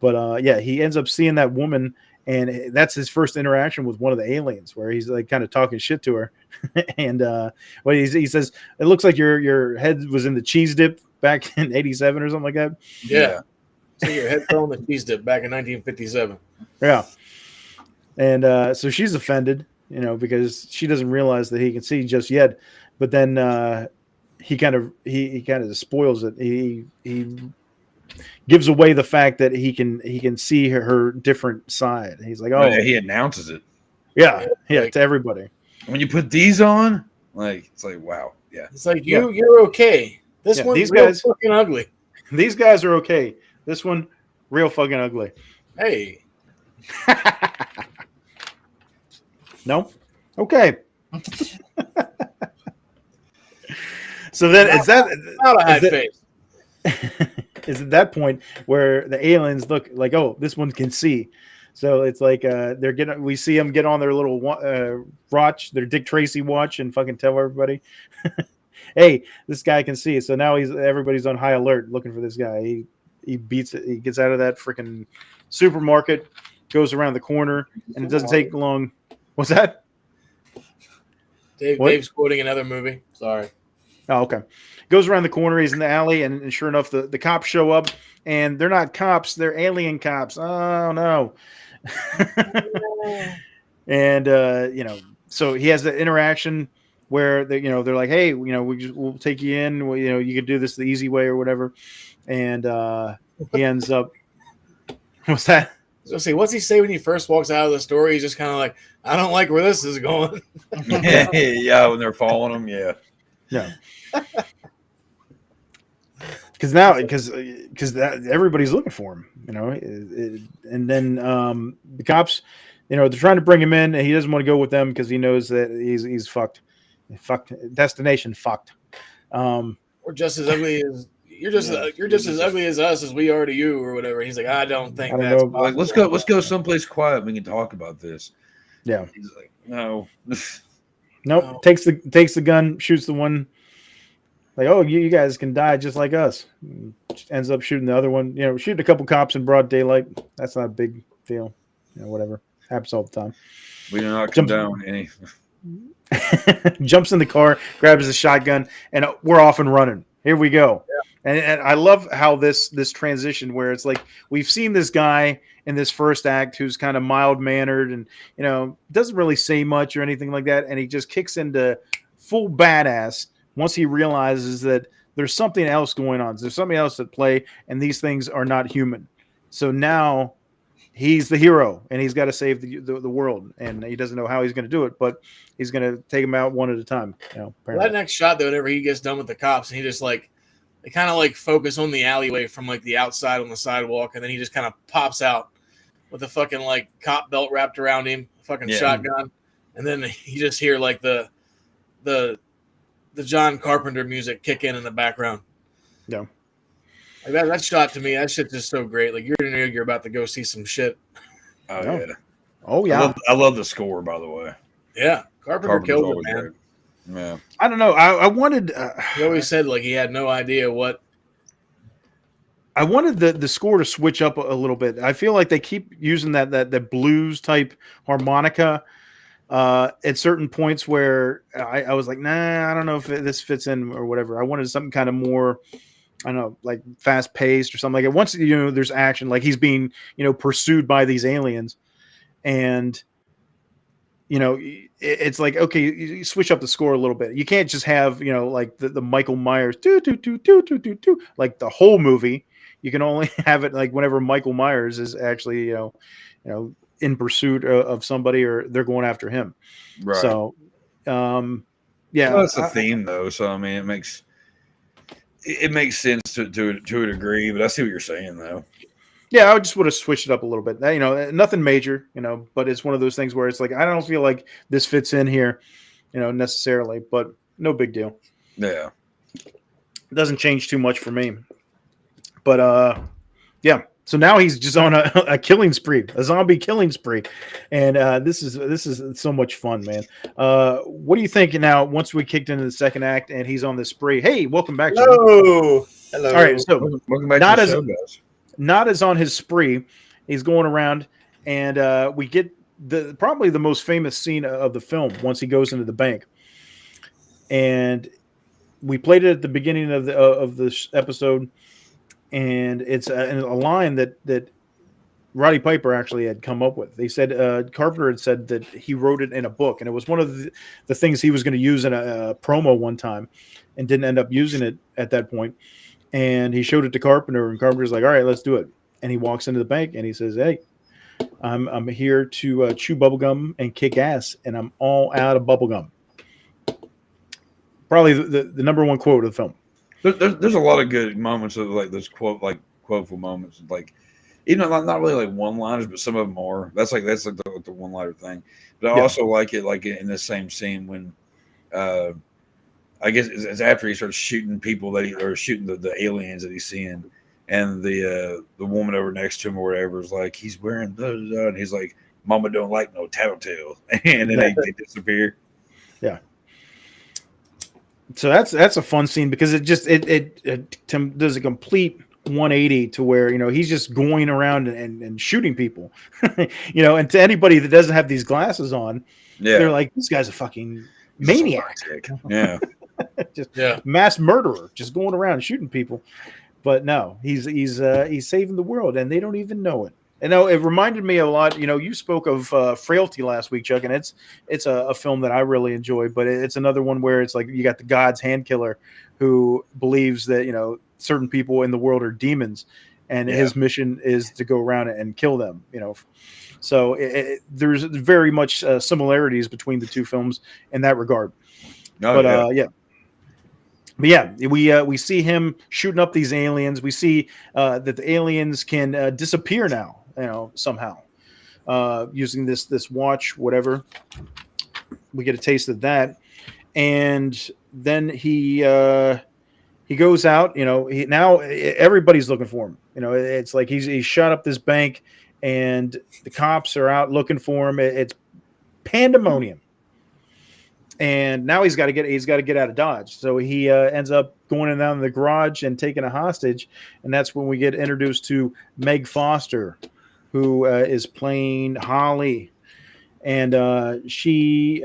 But he ends up seeing that woman, and that's his first interaction with one of the aliens, where he's kind of talking shit to her. And he says, it looks like your head was in the cheese dip back in '87 or something like that. Yeah. So your head fell in the cheese dip back in 1957. Yeah. And so she's offended, because she doesn't realize that he can see just yet. But then he kind of spoils it. He gives away the fact that he can see her different side. He's like, oh, he announces it. Yeah, to everybody. When you put these on, it's like, wow, yeah. It's like you're okay. This one's these real guys fucking ugly. These guys are okay. This one, real fucking ugly. Hey. No? Okay. So then is that not a high face? Is at that point where the aliens look like, oh, this one can see. So it's like we see them get on their little watch, their Dick Tracy watch, and fucking tell everybody, hey, this guy can see. So now everybody's on high alert looking for this guy. He beats it. He gets out of that freaking supermarket, goes around the corner, and it doesn't take long. What's that? Dave's quoting another movie. Sorry. Oh, okay. Goes around the corner. He's in the alley, and sure enough, the cops show up, and they're not cops. They're alien cops. Oh, no. And, so he has the interaction where, they're like, hey, we'll take you in. You can do this the easy way or whatever. And he ends up – what's that? So see, what's he say when he first walks out of the store? He's just kind of like, I don't like where this is going. Yeah, when they're following him, yeah. Yeah. Because everybody's looking for him, and then the cops, they're trying to bring him in, and he doesn't want to go with them because he knows that he's fucked. Destination fucked. We're just as ugly as you're just as ugly as us as we are to you, or whatever. He's like, I don't think that's like, let's go someplace quiet. We can talk about this. Yeah. He's like, no. Nope. No. Takes the gun, shoots the one. Like, oh, you guys can die just like us. Ends up shooting the other one. Shooting a couple cops in broad daylight. That's not a big deal. Whatever. Happens all the time. We do not condone any. Jumps in the car, grabs his shotgun, and we're off and running. Here we go. Yeah. And I love how this transition where it's like we've seen this guy in this first act who's kind of mild-mannered and, doesn't really say much or anything like that, and he just kicks into full badass once he realizes that there's something else going on. There's something else at play, and these things are not human. So now he's the hero, and he's got to save the world, and he doesn't know how he's going to do it, but he's going to take them out one at a time. That next shot, though, whenever he gets done with the cops, and he just they kind of focus on the alleyway from the outside on the sidewalk, and then he just kind of pops out with a fucking cop belt wrapped around him, fucking shotgun, and then you just hear the John Carpenter music kick in the background. Yeah. That shot to me, that shit's just so great. You're about to go see some shit. Oh yeah. Oh yeah. I love the score, by the way. Yeah, Carpenter killed it, man. Great. Yeah. I don't know. I wanted. He always said he had no idea what. I wanted the score to switch up a little bit. I feel like they keep using that blues type harmonica at certain points where I was like, nah, I don't know if this fits in or whatever. I wanted something kind of more, I don't know, fast paced or something like it. Once there's action, he's being pursued by these aliens, and it's like, okay, you switch up the score a little bit. You can't just have the Michael Myers like the whole movie. You can only have it whenever Michael Myers is actually in pursuit of somebody or they're going after him. Right. So, yeah, well, that's the theme though. So I mean, it makes sense to a degree, but I see what you're saying though. Yeah, I just would have switched it up a little bit. Nothing major, but it's one of those things where it's I don't feel like this fits in here, necessarily, but no big deal. Yeah. It doesn't change too much for me. But yeah. So now he's just on a killing spree, a zombie killing spree, and this is so much fun, man. What do you think now? Once we kicked into the second act and he's on this spree. Hey, welcome back. Hello. Hello. All right, so welcome back to the show, guys. Not as on his spree. He's going around, and we get probably the most famous scene of the film once he goes into the bank, and we played it at the beginning of this episode. And it's a line that Roddy Piper actually had come up with. They said Carpenter had said that he wrote it in a book, and it was one of the things he was going to use in a promo one time, and didn't end up using it at that point. And he showed it to Carpenter, and Carpenter's like, "All right, let's do it." And he walks into the bank, and he says, "Hey, I'm here to chew bubblegum and kick ass, and I'm all out of bubblegum." Probably the number one quote of the film. There's a lot of good moments of those quoteful moments, even not really one-liners, but some of them are. That's the one-liner thing. But I also like it in the same scene when, I guess it's after he starts shooting people or shooting the aliens that he's seeing, and the woman over next to him or whatever is like, he's wearing blah, blah, blah, and he's like, "Mama don't like no tattletale," and then they disappear. Yeah. So that's a fun scene because it does a complete 180 to where he's just going around and shooting people, and to anybody that doesn't have these glasses on, they're like, this guy's a fucking maniac, yeah, mass murderer, just going around and shooting people. But no, he's saving the world, and they don't even know it. And it reminded me a lot. You spoke of Frailty last week, Chuck, and it's a film that I really enjoy. But it's another one where it's like you got the God's hand killer who believes that certain people in the world are demons, and his mission is to go around and kill them. So there's very much similarities between the two films in that regard. But we see him shooting up these aliens. We see that the aliens can disappear now. Somehow. using this watch, whatever. We get a taste of that, and then he goes out. Now everybody's looking for him. It's like he's shot up this bank, and the cops are out looking for him. It's pandemonium. And now he's got to get out of Dodge. So he ends up going down in the garage and taking a hostage. And that's when we get introduced to Meg Foster, who is playing Holly. And she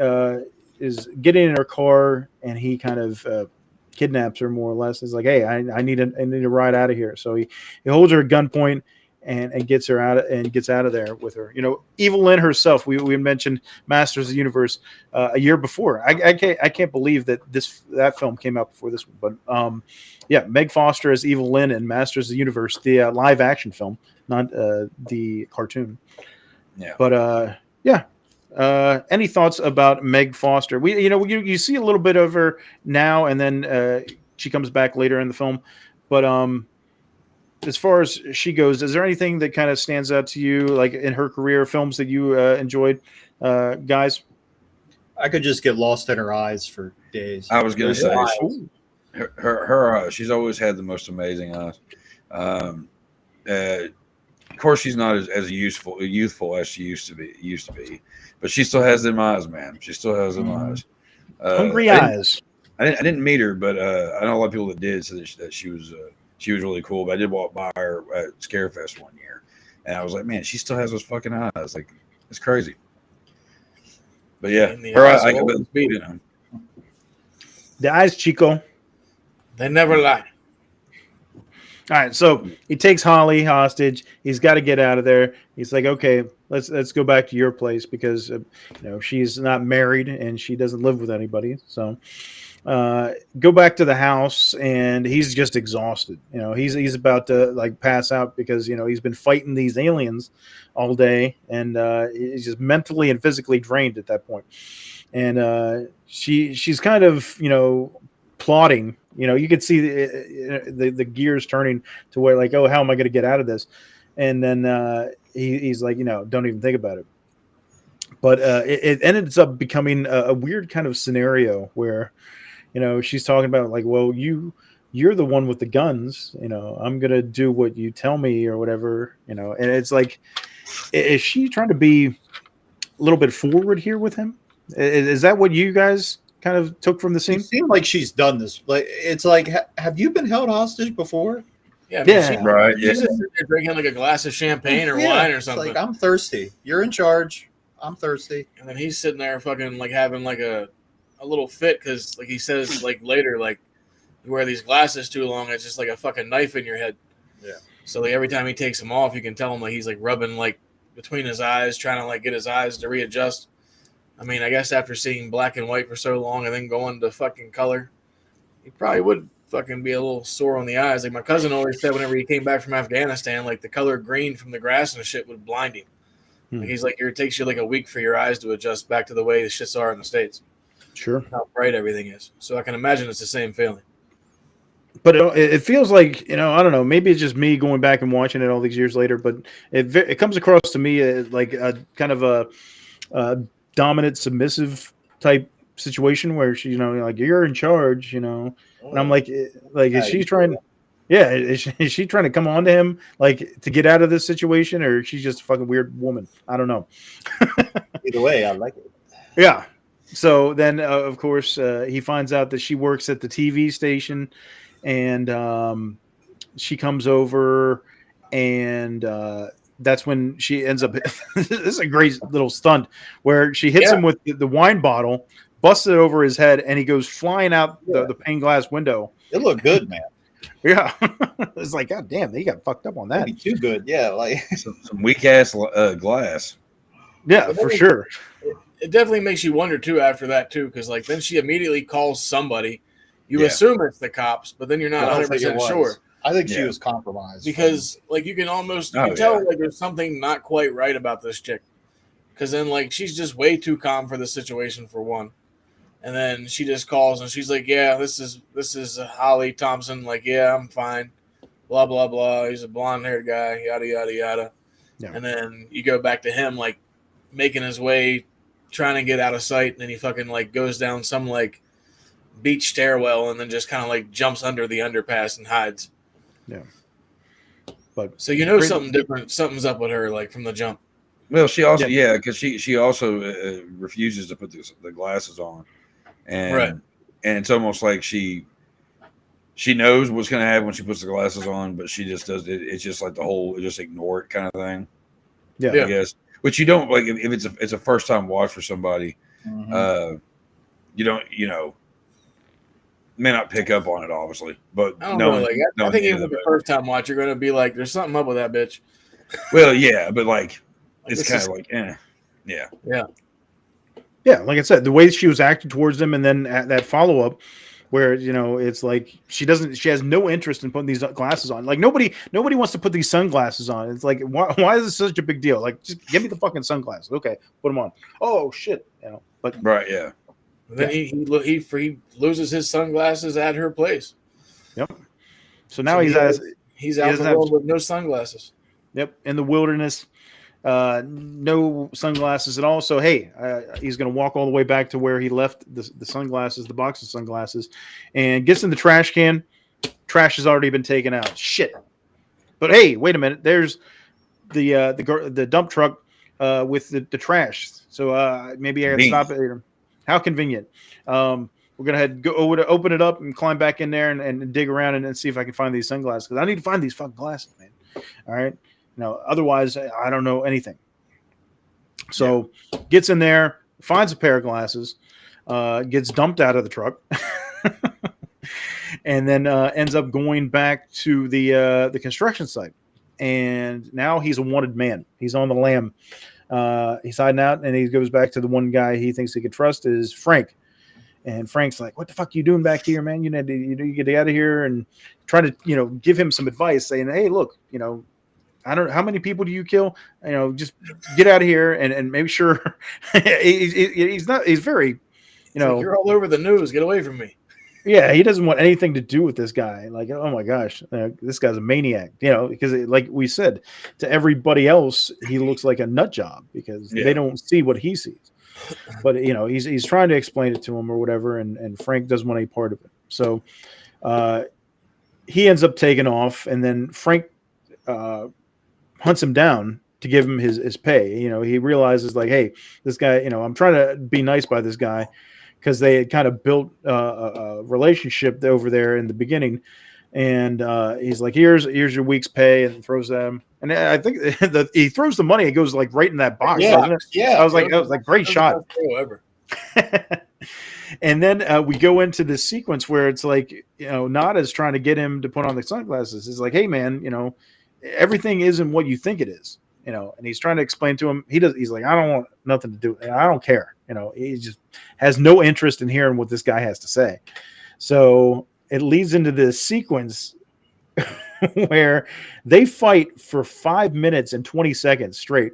is getting in her car, and he kind of kidnaps her, more or less. He's like, "Hey, I need a ride out of here." So he holds her at gunpoint and gets her out and gets out of there with her. Evil Lynn herself. We mentioned Masters of the Universe a year before. I can't believe that film came out before this one. But yeah, Meg Foster as Evil Lynn in Masters of the Universe, the live action film, not the cartoon. Yeah. But yeah. Any thoughts about Meg Foster? You see a little bit of her now, and then she comes back later in the film. But as far as she goes, is there anything that kind of stands out to you, like in her career, films that you enjoyed, guys? I could just get lost in her eyes for days. I was going to say, her she's always had the most amazing eyes. Of course, she's not as youthful as she used to be, but she still has them eyes, man. She still has them eyes. Hungry eyes. I didn't meet her, but I know a lot of people that did say that she was really cool. But I did walk by her at Scarefest one year, and I was like, man, she still has those fucking eyes. Like, it's crazy. But yeah, her eyes, the eyes, Chico. They never lie. All right, so he takes Holly hostage. He's got to get out of there. He's like, okay, let's go back to your place because she's not married and she doesn't live with anybody. So go back to the house, and he's just exhausted. He's about to like pass out because he's been fighting these aliens all day, and he's just mentally and physically drained at that point. And she's kind of plotting. You could see the gears turning to where like, oh, how am I going to get out of this? And then he's like, don't even think about it. But it ended up becoming a weird kind of scenario where, she's talking about like, well, you're the one with the guns. I'm going to do what you tell me or whatever, and it's like, is she trying to be a little bit forward here with him? Is that what you guys kind of took from the scene? It seemed like she's done this. Like, it's like, have you been held hostage before? Yeah, right. She's just sitting there drinking like a glass of champagne or wine or something. Like, I'm thirsty. You're in charge. I'm thirsty. And then he's sitting there fucking like having like a little fit because like he says like later, like, you wear these glasses too long, it's just like a fucking knife in your head. Yeah. So like every time he takes them off, you can tell him like he's like rubbing like between his eyes, trying to like get his eyes to readjust. I mean, I guess after seeing black and white for so long and then going to fucking color, he probably would fucking be a little sore on the eyes. Like my cousin always said whenever he came back from Afghanistan, like the color green from the grass and shit would blind him. Like he's like, it takes you like a week for your eyes to adjust back to the way the shits are in the States. Sure. How bright everything is. So I can imagine it's the same feeling. But it feels like, I don't know, maybe it's just me going back and watching it all these years later, but it comes across to me like a kind of a dominant, submissive type situation where she, like, you're in charge, and I'm like, is she trying? Yeah, is she trying to come on to him, like, to get out of this situation, or she's just a fucking weird woman? I don't know. Either way, I like it. Yeah. So then, of course, he finds out that she works at the TV station, and she comes over, and that's when she ends up. This is a great little stunt where she hits him with the wine bottle, busts it over his head, and he goes flying out the pane glass window. It looked good, man. Yeah, it's like, God damn, they got fucked up on that. Maybe too good, yeah. Like some weak ass glass. Yeah, for sure. It definitely makes you wonder too after that too, because like then she immediately calls somebody. You assume it's the cops, but then you're not 100% sure. I think she was compromised because like you can almost tell like there's something not quite right about this chick, because then like she's just way too calm for the situation for one, and then she just calls and she's like, yeah, this is Holly Thompson, like, yeah, I'm fine, blah blah blah, he's a blonde haired guy, yada yada yada, Yeah. And then you go back to him like making his way, trying to get out of sight, and then he fucking like goes down some like beach stairwell and then just kind of like jumps under the underpass and hides. Yeah. But so something different, something's up with her like from the jump. Well, she also because she also refuses to put the glasses on, and it's almost like she knows what's going to happen when she puts the glasses on, but she just does it. It's just like the whole just ignore it kind of thing. Yeah, I guess. Which you don't like if it's a first time watch for somebody. You don't may not pick up on it obviously, but I don't know. Like I think even with the first time watch, you're going to be like, "There's something up with that bitch." Well, yeah, but like. It's kind of like, yeah. Like I said, the way she was acting towards them, and then at that follow up, where it's like she has no interest in putting these glasses on. Like nobody wants to put these sunglasses on. It's like why is this such a big deal? Like just give me the fucking sunglasses. Okay, put them on. Oh shit, But right, yeah. And then he loses his sunglasses at her place. Yep. So now he's out in the world with no sunglasses. Yep, in the wilderness. No sunglasses at all. So hey, he's going to walk all the way back to where he left the sunglasses, the box of sunglasses, and gets in the trash can. Trash has already been taken out. Shit. But hey, wait a minute. There's the dump truck with the trash. So maybe I can stop it here. How convenient. We're gonna go open it up and climb back in there and dig around and see if I can find these sunglasses, because I need to find these fucking glasses, man. All right. Otherwise, I don't know anything. So gets in there, finds a pair of glasses, gets dumped out of the truck, and then ends up going back to the construction site. And now he's a wanted man. He's on the lam. He's hiding out, and he goes back to the one guy he thinks he can trust is Frank. And Frank's like, "What the fuck are you doing back here, man? You need to get out of here," and try to give him some advice, saying, "Hey, look, I don't know how many people do you kill? Just get out of here and make sure." He's very, like, "You're all over the news. Get away from me." Yeah, he doesn't want anything to do with this guy. Like, oh my gosh, this guy's a maniac. Because like we said, to everybody else, he looks like a nut job because they don't see what he sees. But he's trying to explain it to him or whatever, and Frank doesn't want any part of it. So he ends up taking off, and then Frank hunts him down to give him his pay. He realizes like, hey, this guy, I'm trying to be nice by this guy because they had kind of built a relationship over there in the beginning. And he's like, here's your week's pay, and throws them. And I think he throws the money. It goes like right in that box. Yeah, doesn't it? yeah. I was like, great shot. Ever. And then we go into this sequence where it's like, Nada's trying to get him to put on the sunglasses. It's like, hey man, everything isn't what you think it is, and he's trying to explain to him. He's like, I don't want nothing to do. I don't care. He just has no interest in hearing what this guy has to say. So it leads into this sequence where they fight for 5 minutes and 20 seconds straight.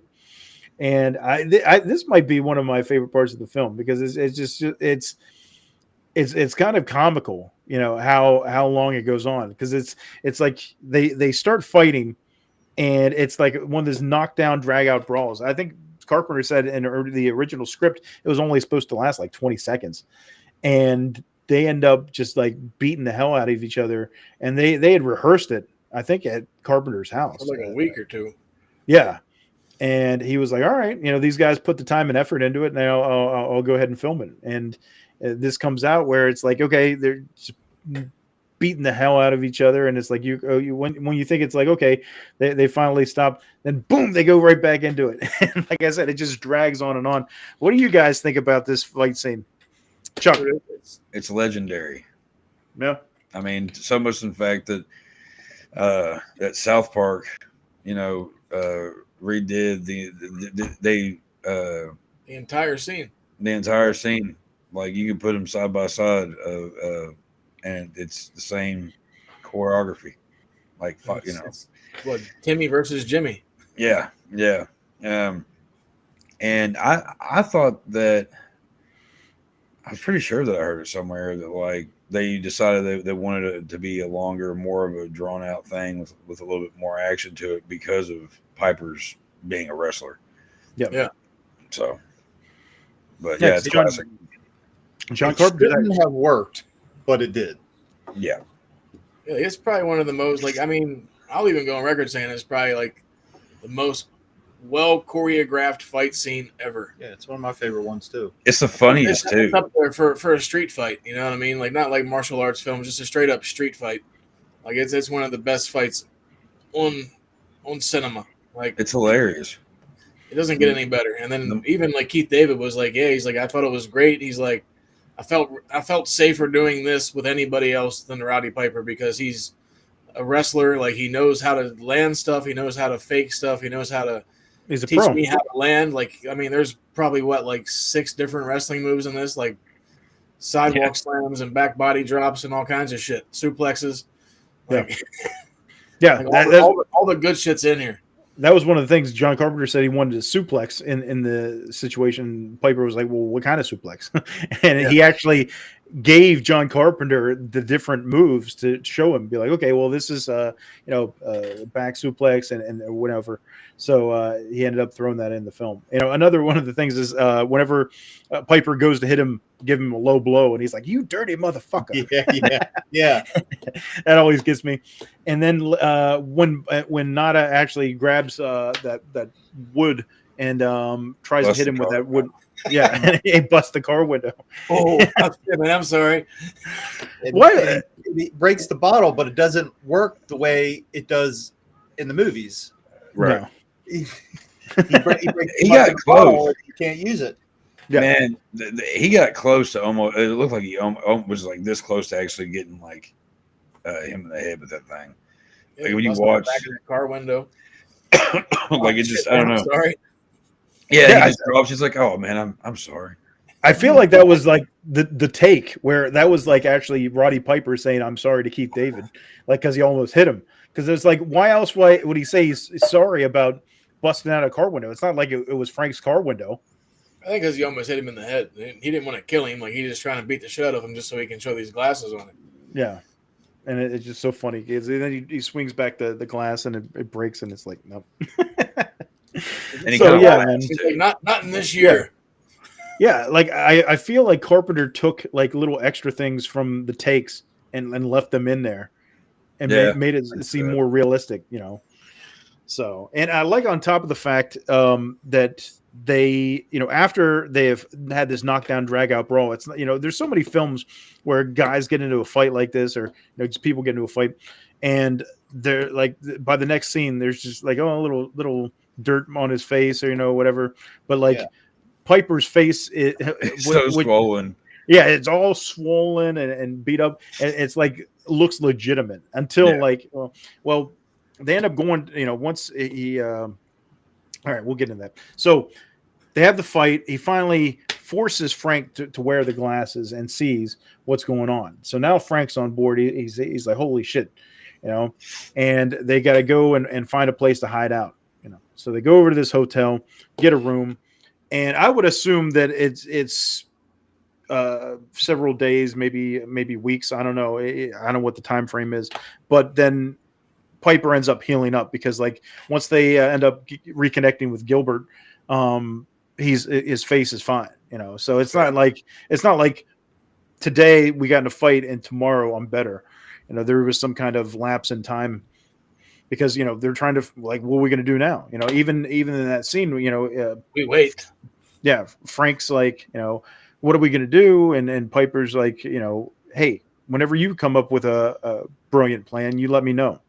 And this might be one of my favorite parts of the film because it's kind of comical, how long it goes on, because it's like they start fighting, and it's like one of those knockdown, drag out brawls. I think Carpenter said in the original script it was only supposed to last like 20 seconds, and they end up just like beating the hell out of each other. And they had rehearsed it, I think, at Carpenter's house for like a week or two. Yeah. And he was like, all right, these guys put the time and effort into it. Now I'll go ahead and film it. And this comes out where it's like, okay, they're just beating the hell out of each other. And it's like, when you think it's like, okay, they finally stop, then boom, they go right back into it. And like I said, it just drags on and on. What do you guys think about this fight scene? Chuck? It's legendary. Yeah. I mean, so much in fact that at South Park, redid the entire scene. The entire scene, like you can put them side by side, and it's the same choreography. Like it's what, Timmy versus Jimmy. Yeah. And I thought that I was pretty sure that I heard it somewhere that like they decided they wanted it to be a longer, more of a drawn out thing with a little bit more action to it because of Piper's being a wrestler. Yeah. So, but yeah, it's classic. John Carpenter Shouldn't have worked, but it did. Yeah. Yeah, it's probably one of the most, like, I mean, I'll even go on record saying it's probably like the most well choreographed fight scene ever. Yeah, it's one of my favorite ones too. It's the funniest too. It's up there for a street fight, you know what I mean? Like, not like martial arts films, just a straight up street fight. Like, it's one of the best fights on cinema. Like, It's hilarious. it doesn't get any better. And then even like Keith David was like, yeah, he's like, I thought it was great. He's like, I felt safer doing this with anybody else than Roddy Piper because he's a wrestler. Like, he knows how to land stuff. He knows how to fake stuff. He knows how to teach me how to land. Like, I mean, there's probably like 6 different wrestling moves in this, like sidewalk slams and back body drops and all kinds of shit, suplexes. Like, like all the good shit's in here. That was one of the things John Carpenter said he wanted to suplex in the situation. Piper was like, well, what kind of suplex? And he actually gave John Carpenter the different moves to show him, be like, okay, well, this is back suplex and whatever. So he ended up throwing that in the film. Another one of the things is whenever Piper goes to hit him, give him a low blow, and he's like, you dirty motherfucker. Yeah. That always gets me. And then when Nada actually grabs that wood and tries to hit him with that wood, and he busts the car window. Oh, I'm sorry. It breaks the bottle, but it doesn't work the way it does in the movies. Right. No. He breaks He got close. You can't use it. Yeah. Man, he got close to almost. It looked like he was like this close to actually getting like him in the head with that thing. Like when you watch back of the car window, like it just I don't know. Sorry. Yeah, he just drops. He's like, "Oh man, I'm sorry." I feel like that was like the take where that was like actually Roddy Piper saying, "I'm sorry" to Keith David, like because he almost hit him. Because it's like, why would he say he's sorry about busting out a car window? It's not like it was Frank's car window. I think because he almost hit him in the head. He didn't want to kill him. Like, he's just trying to beat the shit out of him just so he can show these glasses on it. Yeah. And it's just so funny. And then he swings back the glass and it breaks, and it's like, nope. And so, yeah, man. He's like, not in this year. Yeah, like I feel like Carpenter took like little extra things from the takes and left them in there and made it seem more realistic, So, and I like on top of the fact that they, after they've had this knockdown, drag out brawl, it's, there's so many films where guys get into a fight like this, or, just people get into a fight, and they're like, by the next scene, there's just like, a little dirt on his face, or, whatever. But like Piper's face is so swollen. Yeah, it's all swollen and beat up. It's like, looks legitimate until well, they end up going, once he, all right, we'll get into that. So they have the fight. He finally forces Frank to wear the glasses and sees what's going on. So now Frank's on board. He's like, holy shit, and they got to go and find a place to hide out, So they go over to this hotel, get a room. And I would assume that it's several days, maybe weeks. I don't know. I don't know what the time frame is. But then Piper ends up healing up because, like, once they end up reconnecting with Gilbert, his face is fine. So it's not like today we got in a fight and tomorrow I'm better. There was some kind of lapse in time. Because they're trying to, like, what are we going to do now? Even in that scene, we wait. Yeah, Frank's like, what are we going to do? And Piper's like, hey, whenever you come up with a brilliant plan, you let me know.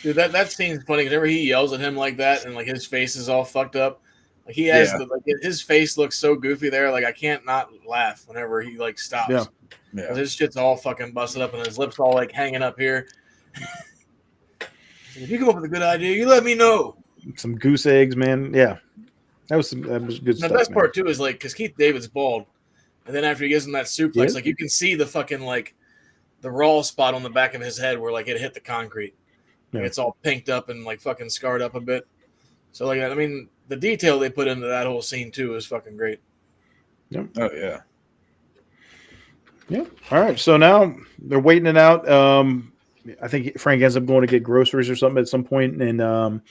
Dude, that scene's funny. Whenever he yells at him like that, and like his face is all fucked up, like he has his face looks so goofy there. Like I can't not laugh whenever he like stops. Yeah. His shit's all fucking busted up, and his lips all like hanging up here. If you come up with a good idea, you let me know. Some goose eggs, man. Yeah, that was good stuff. The best part too is like because Keith David's bald, and then after he gives him that suplex, like you can see the fucking like the raw spot on the back of his head where like it hit the concrete. Like, it's all pinked up and like fucking scarred up a bit. So like I mean, the detail they put into that whole scene too is fucking great. Yep. Oh yeah. Yeah. All right. So now they're waiting it out. I think Frank ends up going to get groceries or something at some point, and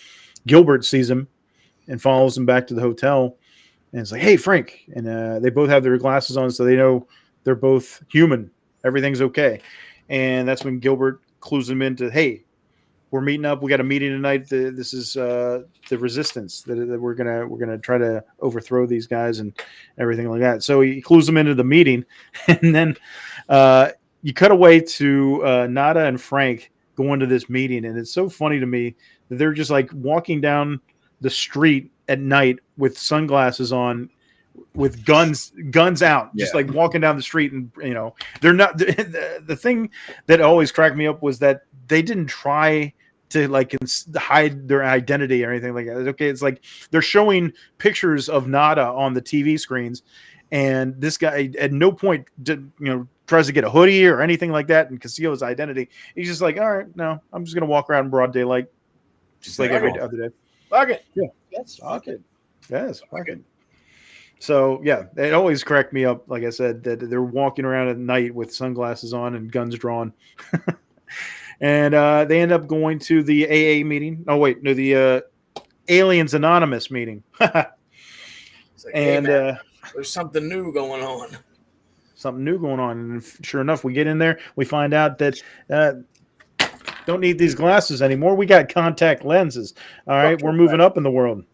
Gilbert sees him and follows him back to the hotel. And it's like, hey, Frank. And they both have their glasses on, so they know they're both human. Everything's okay. And that's when Gilbert clues them into, hey, we're meeting up. We got a meeting tonight. This is the resistance that we're gonna try to overthrow these guys and everything like that. So he clues them into the meeting, and then you cut away to Nada and Frank going to this meeting, and it's so funny to me that they're just like walking down the street at night with sunglasses on, with guns out, just like walking down the street, and they're not. The thing that always cracked me up was that they didn't try to like hide their identity or anything like that. Okay, it's like they're showing pictures of Nada on the TV screens, and this guy at no point tries to get a hoodie or anything like that and conceal his identity. He's just like, all right, no, I'm just gonna walk around in broad daylight, just like every other day. Fuck it. Yeah, yes, fuck it. Yes, fuck it. So yeah, it always cracked me up. Like I said, that they're walking around at night with sunglasses on and guns drawn. And they end up going to the AA meeting. Oh, wait, no, the Aliens Anonymous meeting. Like, and hey, there's something new going on. Something new going on. And sure enough, we get in there. We find out that don't need these glasses anymore. We got contact lenses. All right, we're moving up in the world.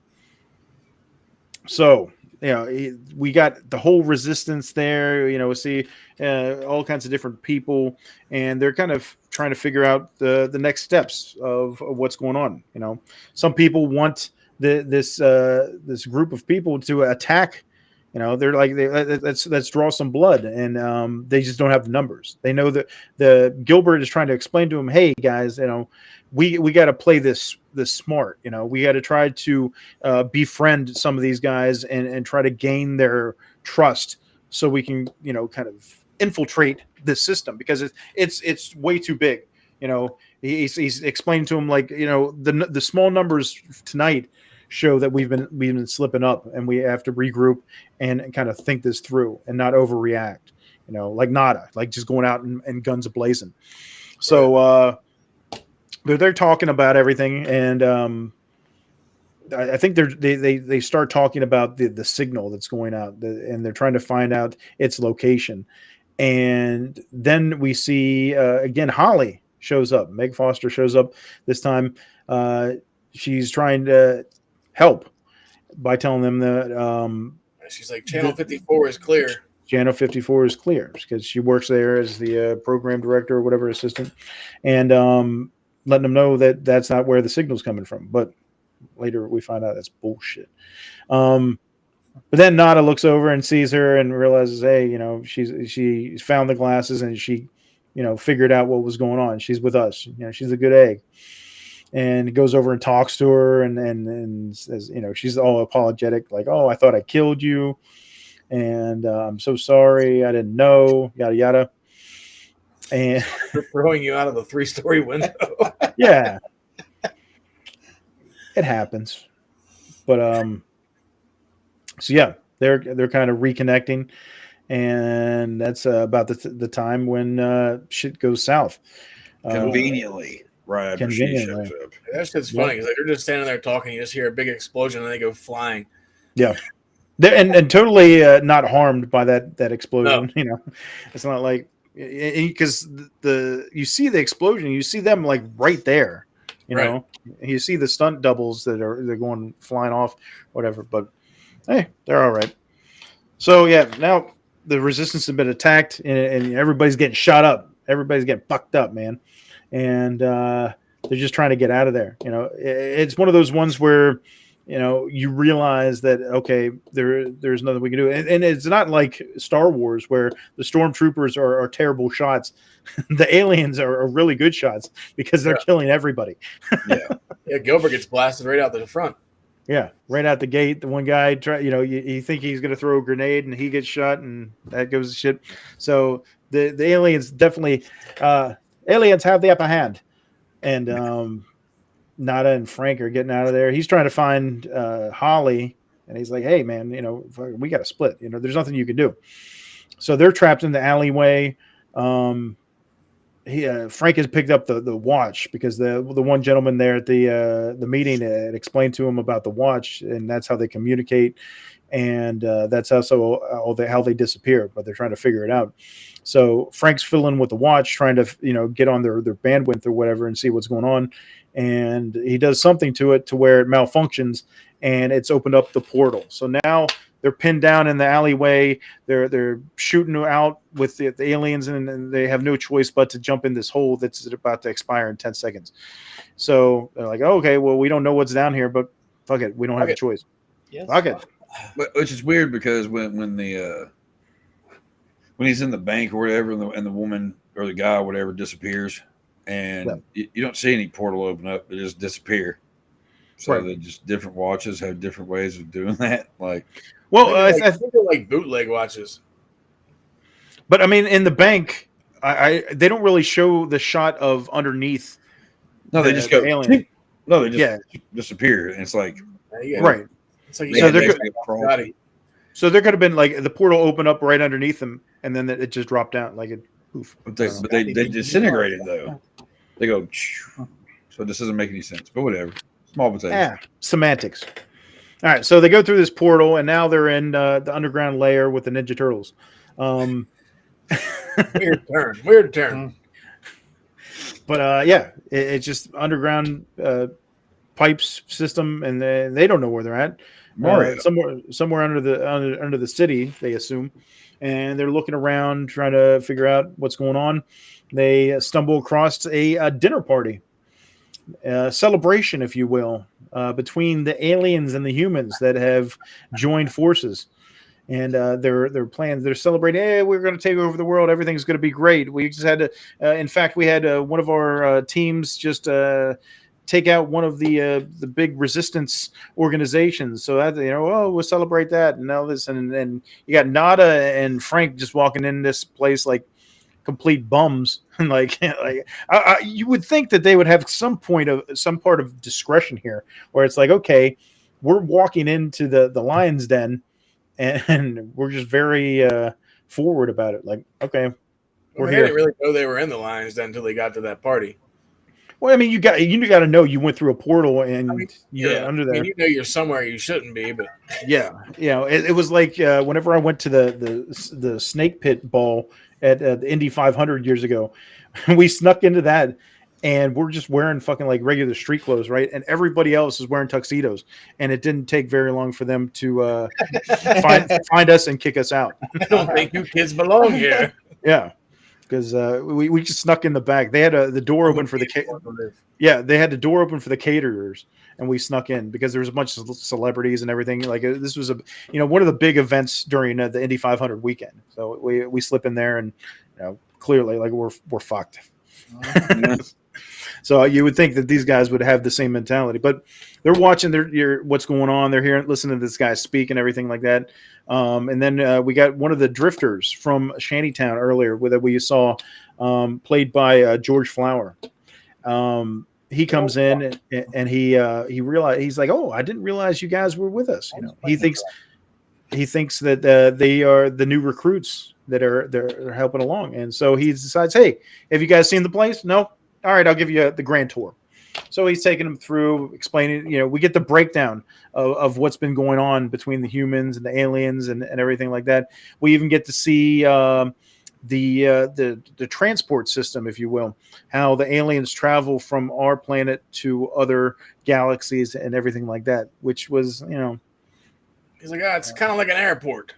So, we got the whole resistance there. We see all kinds of different people, and they're kind of trying to figure out the next steps of what's going on. Some people want this group of people to attack. They're like, let's draw some blood, and they just don't have the numbers. They know that the Gilbert is trying to explain to them, hey guys, we got to play this smart. We got to try to befriend some of these guys and try to gain their trust so we can kind of infiltrate this system, because it's way too big. He's explaining to him, like, the small numbers tonight show that we've been slipping up, and we have to regroup and kind of think this through and not overreact. Like Nada, like just going out and guns a-blazing. So they're talking about everything, and I think they start talking about the signal that's going out, and they're trying to find out its location. And then we see again, Holly shows up. Meg Foster shows up this time. She's trying to help by telling them that she's like, Channel 54 is clear. Channel 54 is clear, because she works there as the program director or whatever, assistant, and letting them know that that's not where the signal's coming from. But later we find out that's bullshit. But then Nada looks over and sees her and realizes, hey, she found the glasses, and she, figured out what was going on. She's with us. She's a good egg. And goes over and talks to her and says, she's all apologetic, like, oh, I thought I killed you, and I'm so sorry, I didn't know, yada yada. And they're throwing you out of the 3-story window. Yeah, it happens. But so yeah, they're kind of reconnecting, and that's about the time when shit goes south. Conveniently. Right after she shows up. That's just funny, because they're just standing there talking. You just hear a big explosion, and they go flying. Yeah, and totally not harmed by that explosion. No. It's not like, because you see the explosion, you see them like right there. You see the stunt doubles they're going flying off, whatever. But hey, they're all right. So yeah, now the resistance has been attacked, and everybody's getting shot up. Everybody's getting fucked up, man. And they're just trying to get out of there. It's one of those ones where you realize that, okay, there's nothing we can do, and it's not like Star Wars where the stormtroopers are terrible shots. The aliens are really good shots, because they're killing everybody. Yeah, Gilbert gets blasted right out to the front. Yeah, right out the gate. The one guy you think he's going to throw a grenade, and he gets shot, and that goes to shit. So the aliens definitely. Aliens have the upper hand, and Nada and Frank are getting out of there. He's trying to find Holly, and he's like, hey man, we got to split. There's nothing you can do. So they're trapped in the alleyway. Frank has picked up the watch because the one gentleman there at the meeting had explained to him about the watch, and that's how they communicate, and that's how they disappear. But they're trying to figure it out. So Frank's fiddling with the watch, trying to get on their bandwidth or whatever and see what's going on, and he does something to it to where it malfunctions, and it's opened up the portal. So now they're pinned down in the alleyway. They're shooting out with the aliens, and they have no choice but to jump in this hole that's about to expire in 10 seconds. So they're like, oh, okay, well, we don't know what's down here, but fuck it. We don't have a choice. Yes. Fuck it. Which is weird because when he's in the bank or whatever, and the woman or the guy or whatever disappears, and you don't see any portal open up, they just disappear. So they're just different watches have different ways of doing that. Like, well, I think they're like bootleg watches. But I mean, in the bank, they don't really show the shot of underneath. No, they just go alien. No, they just disappear, and it's like right. It's like so there could have been like the portal opened up right underneath them, and then it just dropped down like it. Poof. But they disintegrated though. They go. So this doesn't make any sense. But whatever. Small potatoes. Yeah, semantics. All right, so they go through this portal, and now they're in the underground layer with the Ninja Turtles. Weird turn. But it's just underground pipes system, and they don't know where they're at. Somewhere under the city, they assume, and they're looking around trying to figure out what's going on. They stumble across a dinner party. Celebration, if you will, between the aliens and the humans that have joined forces, and their plans. They're celebrating. Hey, we're going to take over the world. Everything's going to be great. We just had to. In fact, we had one of our teams just take out one of the big resistance organizations. So that we'll celebrate that and all this. And you got Nada and Frank just walking in this place like complete bums. And you would think that they would have some part of discretion here, where it's like, okay, we're walking into the lion's den, and we're just very forward about it. Like, okay, we're here. They didn't really know they were in the lion's den until they got to that party. Well, I mean, you got to know you went through a portal and you're under there. You know you're somewhere you shouldn't be, but yeah, it was like whenever I went to the snake pit ball at the Indy 500 years ago, we snuck into that, and we're just wearing fucking like regular street clothes, right? And everybody else is wearing tuxedos, and it didn't take very long for them to find us and kick us out. I don't think you kids belong here. Yeah. Because we just snuck in the back. They had the door open for the they had the door open for the caterers, and we snuck in because there was a bunch of celebrities and everything. Like this was one of the big events during the Indy 500 weekend. So we slip in there, and clearly like we're fucked. So you would think that these guys would have the same mentality, but they're watching what's going on. They're listening to this guy speak and everything like that. And then we got one of the drifters from Shantytown earlier that we saw, played by George Flower. He comes in and he realized, he's like, "Oh, I didn't realize you guys were with us." He thinks that they are the new recruits that they're helping along, and so he decides, "Hey, have you guys seen the place? No? All right, I'll give you the grand tour." So he's taking them through, explaining, we get the breakdown of what's been going on between the humans and the aliens and everything like that. We even get to see the transport system, if you will, how the aliens travel from our planet to other galaxies and everything like that, which was, He's like, it's kind of like an airport.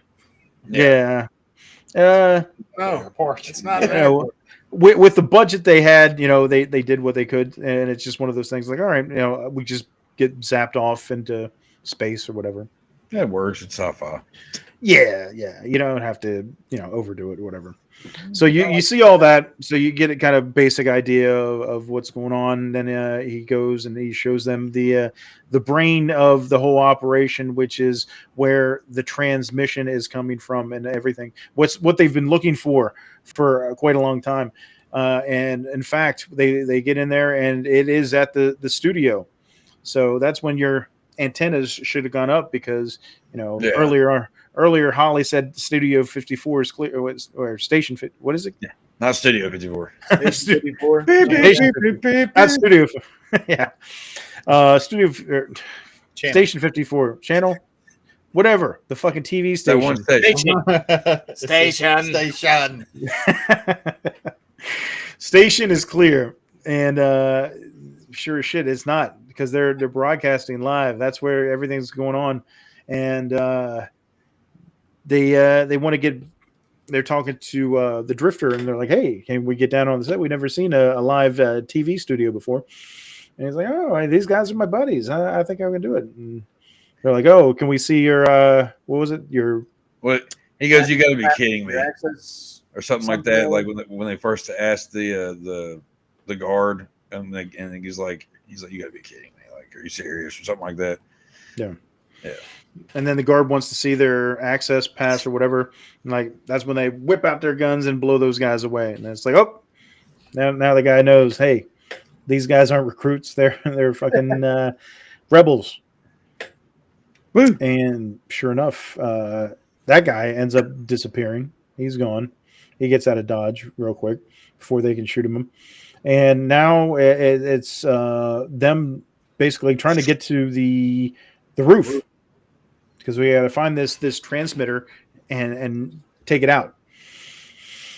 Yeah. No, airport. It's not an airport. With the budget they had, they did what they could, and it's just one of those things like, all right, we just get zapped off into space or whatever. That works. It's sci-fi. Yeah. You don't have to, overdo it or whatever. So you see all that, so you get a kind of basic idea of what's going on. Then he goes and he shows them the brain of the whole operation, which is where the transmission is coming from and everything. What they've been looking for quite a long time. And in fact, they get in there and it is at the studio. So that's when your antennas should have gone up because, Earlier, Holly said Studio 54 is clear, or Station 50. What is it? Yeah. Not Studio 54. Station 54. That's Studio. Yeah. Studio. Channel. Station 54. Channel. Whatever. The fucking TV That one station. station. Station. Station is clear. And sure as shit, it's not, because they're broadcasting live. That's where everything's going on. And they want to get. They're talking to the Drifter, and they're like, "Hey, can we get down on the set? We've never seen a live TV studio before." And he's like, "Oh, these guys are my buddies. I think I can do it." And they're like, "Oh, can we see your what was it? Your What he goes? You got to be kidding me, Access. or something like that. Like when they first asked the guard, and he's like, you got to be kidding me. Like, are you serious or something like that? Yeah. Yeah. And then the guard wants to see their access pass or whatever. And like that's when they whip out their guns and blow those guys away. And it's like, oh, now the guy knows, hey, these guys aren't recruits. They're fucking rebels. Woo. And sure enough, that guy ends up disappearing. He's gone. He gets out of Dodge real quick before they can shoot him. And now it's them basically trying to get to the roof, because we got to find this transmitter and take it out.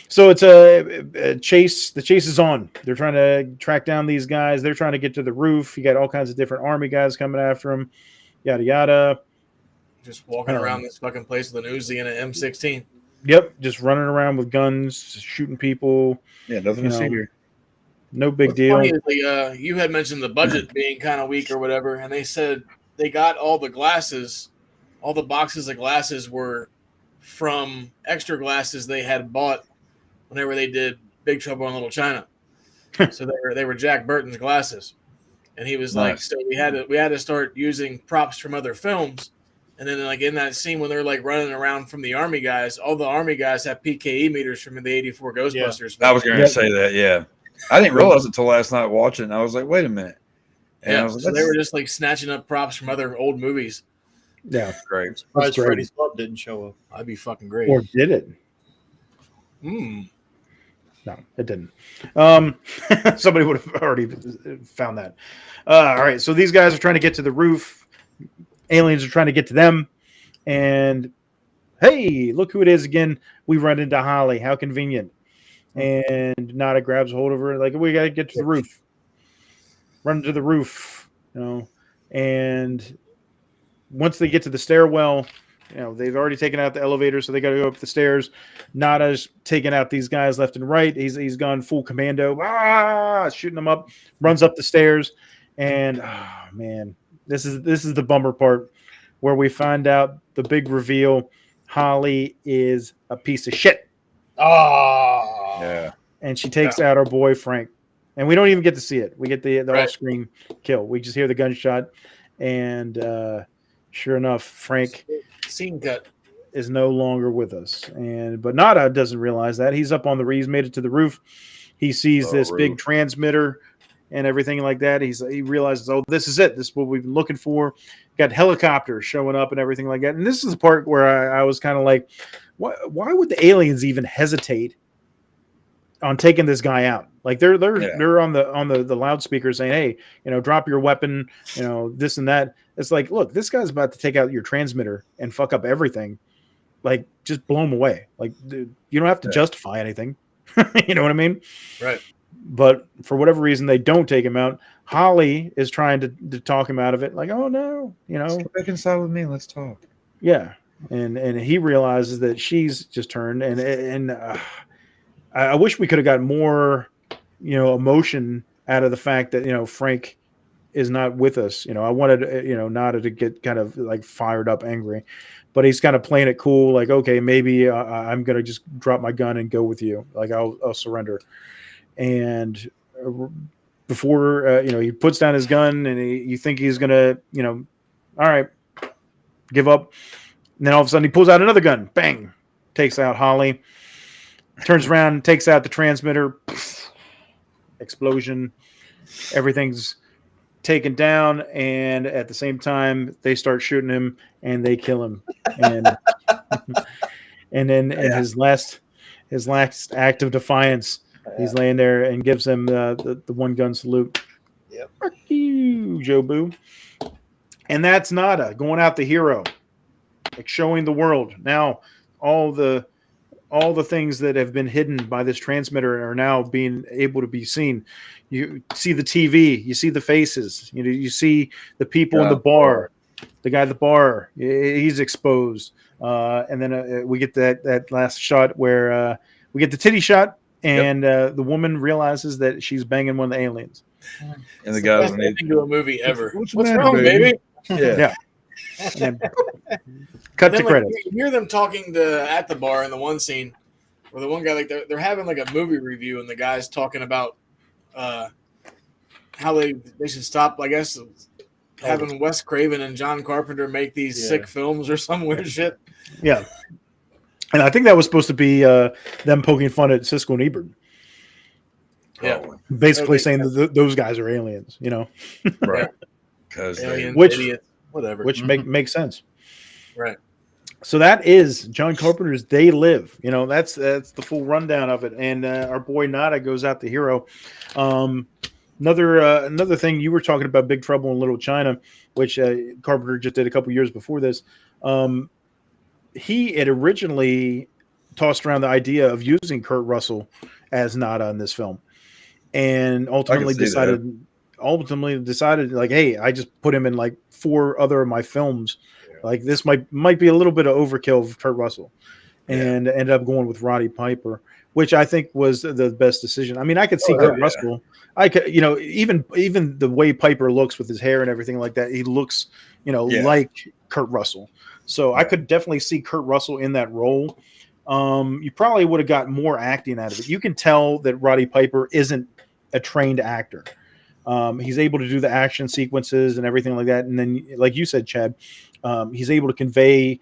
So it's a chase. The chase is on. They're trying to track down these guys. They're trying to get to the roof. You got all kinds of different army guys coming after them. Yada yada. Just walking around this fucking place with an Uzi and an M16. Yep, just running around with guns, shooting people. Yeah, nothing to see here. No big What's deal. funny is, you had mentioned the budget being kind of weak or whatever, and they said they got all the glasses, all the boxes of glasses were from extra glasses they had bought whenever they did Big Trouble in Little China. So they were Jack Burton's glasses, and he was like, so we had to start using props from other films. And then, like, in that scene when they're like running around from the army guys, all the army guys have PKE meters from the '84 Ghostbusters. I was going to say that. Yeah, I didn't realize it until last night watching. And I was like, wait a minute. And I was like, so they were just like snatching up props from other old movies. Yeah, great. Surprised Freddy's Club didn't show up. That'd be fucking great. Or did it? No, it didn't. Somebody would have already found that. All right, so these guys are trying to get to the roof. Aliens are trying to get to them. And, hey, look who it is again. We run into Holly. How convenient. And Nada grabs hold of her. Like, we got to get to the roof. Run to the roof. And once they get to the stairwell, they've already taken out the elevator, so they got to go up the stairs. Nada's taking out these guys left and right. He's gone full commando, shooting them up. Runs up the stairs, and oh man, this is the bummer part where we find out the big reveal: Holly is a piece of shit. Oh, yeah. And she takes out our boy Frank, and we don't even get to see it. We get the off-screen kill. We just hear the gunshot, and sure enough, Frank scene cut is no longer with us. But Nada doesn't realize that. He's up on the roof. He's made it to the roof. He sees this big transmitter and everything like that. He realizes, oh, this is it. This is what we've been looking for. Got helicopters showing up and everything like that. And this is the part where I was kind of like, why would the aliens even hesitate on taking this guy out? Like they're on the loudspeaker saying, hey, drop your weapon, this and that. It's like, look, this guy's about to take out your transmitter and fuck up everything. Like, just blow him away. Like, dude, you don't have to justify anything. You know what I mean? Right. But for whatever reason, they don't take him out. Holly is trying to talk him out of it. Like, oh no, Step back inside with me. Let's talk. Yeah. And he realizes that she's just turned, and I wish we could have got more, emotion out of the fact that, Frank is not with us. I wanted, Nada to get kind of like fired up, angry, but he's kind of playing it cool. Like, okay, maybe I'm going to just drop my gun and go with you. Like I'll surrender. And before, he puts down his gun and you think he's going to, all right, give up. And then all of a sudden he pulls out another gun, bang, takes out Holly, turns around, takes out the transmitter, explosion, everything's taken down, and at the same time they start shooting him and they kill him. And and then his last his last act of defiance. He's laying there and gives him the one gun salute. Yep. Fuck you, Joe Boo. And that's Nada going out the hero, like showing the world now all the things that have been hidden by this transmitter are now being able to be seen. You see the TV, you see the faces, you see the people in the bar, the guy at the bar, he's exposed. And then we get that last shot where we get the titty shot, and the woman realizes that she's banging one of the aliens. And the guy's into a movie ever. What's wrong, baby? Yeah. Cut to credits. You hear them talking at the bar in the one scene where the one guy, like they're having like a movie review, and the guy's talking about how they should stop, I guess, having Wes Craven and John Carpenter make these sick films or some weird shit. Yeah. And I think that was supposed to be them poking fun at Siskel and Ebert. Yeah. Basically saying that those guys are aliens, Right. Because idiots, whatever. Which makes sense. Right. So that is John Carpenter's They Live. That's the full rundown of it. And our boy Nada goes out the hero. Another thing you were talking about, Big Trouble in Little China, which Carpenter just did a couple years before this. He had originally tossed around the idea of using Kurt Russell as Nada in this film, and ultimately decided like, hey, I just put him in like 4 other of my films. Like this might be a little bit of overkill of Kurt Russell, and ended up going with Roddy Piper, which I think was the best decision. I mean, I could see Kurt Russell. I could, even the way Piper looks with his hair and everything like that, he looks, like Kurt Russell. So I could definitely see Kurt Russell in that role. You probably would have got more acting out of it. You can tell that Roddy Piper isn't a trained actor. He's able to do the action sequences and everything like that. And then, like you said, Chad, he's able to convey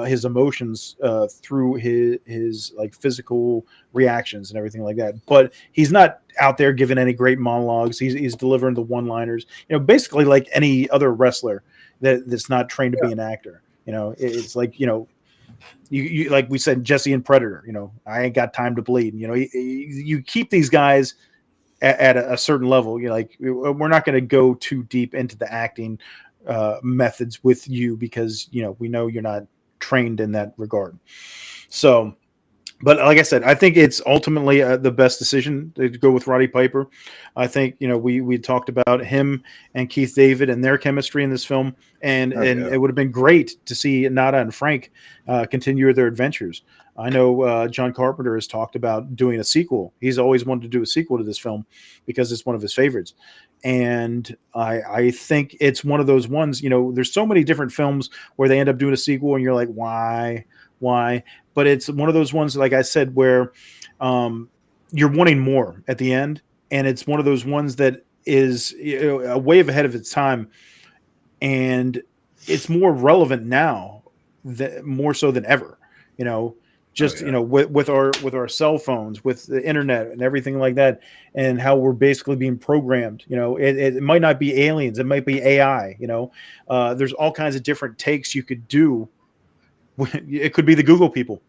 his emotions through his like physical reactions and everything like that. But he's not out there giving any great monologues. He's delivering the one-liners, basically like any other wrestler that's not trained to be an actor. It's like, you like we said, Jesse and Predator, I ain't got time to bleed. You keep these guys at a certain level. You're like, we're not going to go too deep into the acting methods with you because, we know you're not trained in that regard. So, but like I said, I think it's ultimately the best decision to go with Roddy Piper. I think, we talked about him and Keith David and their chemistry in this film, and it would have been great to see Nada and Frank continue their adventures. I know John Carpenter has talked about doing a sequel. He's always wanted to do a sequel to this film because it's one of his favorites. And I think it's one of those ones, there's so many different films where they end up doing a sequel and you're like, why? But it's one of those ones, like I said, where you're wanting more at the end. And it's one of those ones that is way ahead of its time. And it's more relevant now, more so than ever, with our cell phones, with the internet and everything like that, and how we're basically being programmed. It might not be aliens, it might be AI. There's all kinds of different takes you could do. It could be the Google people.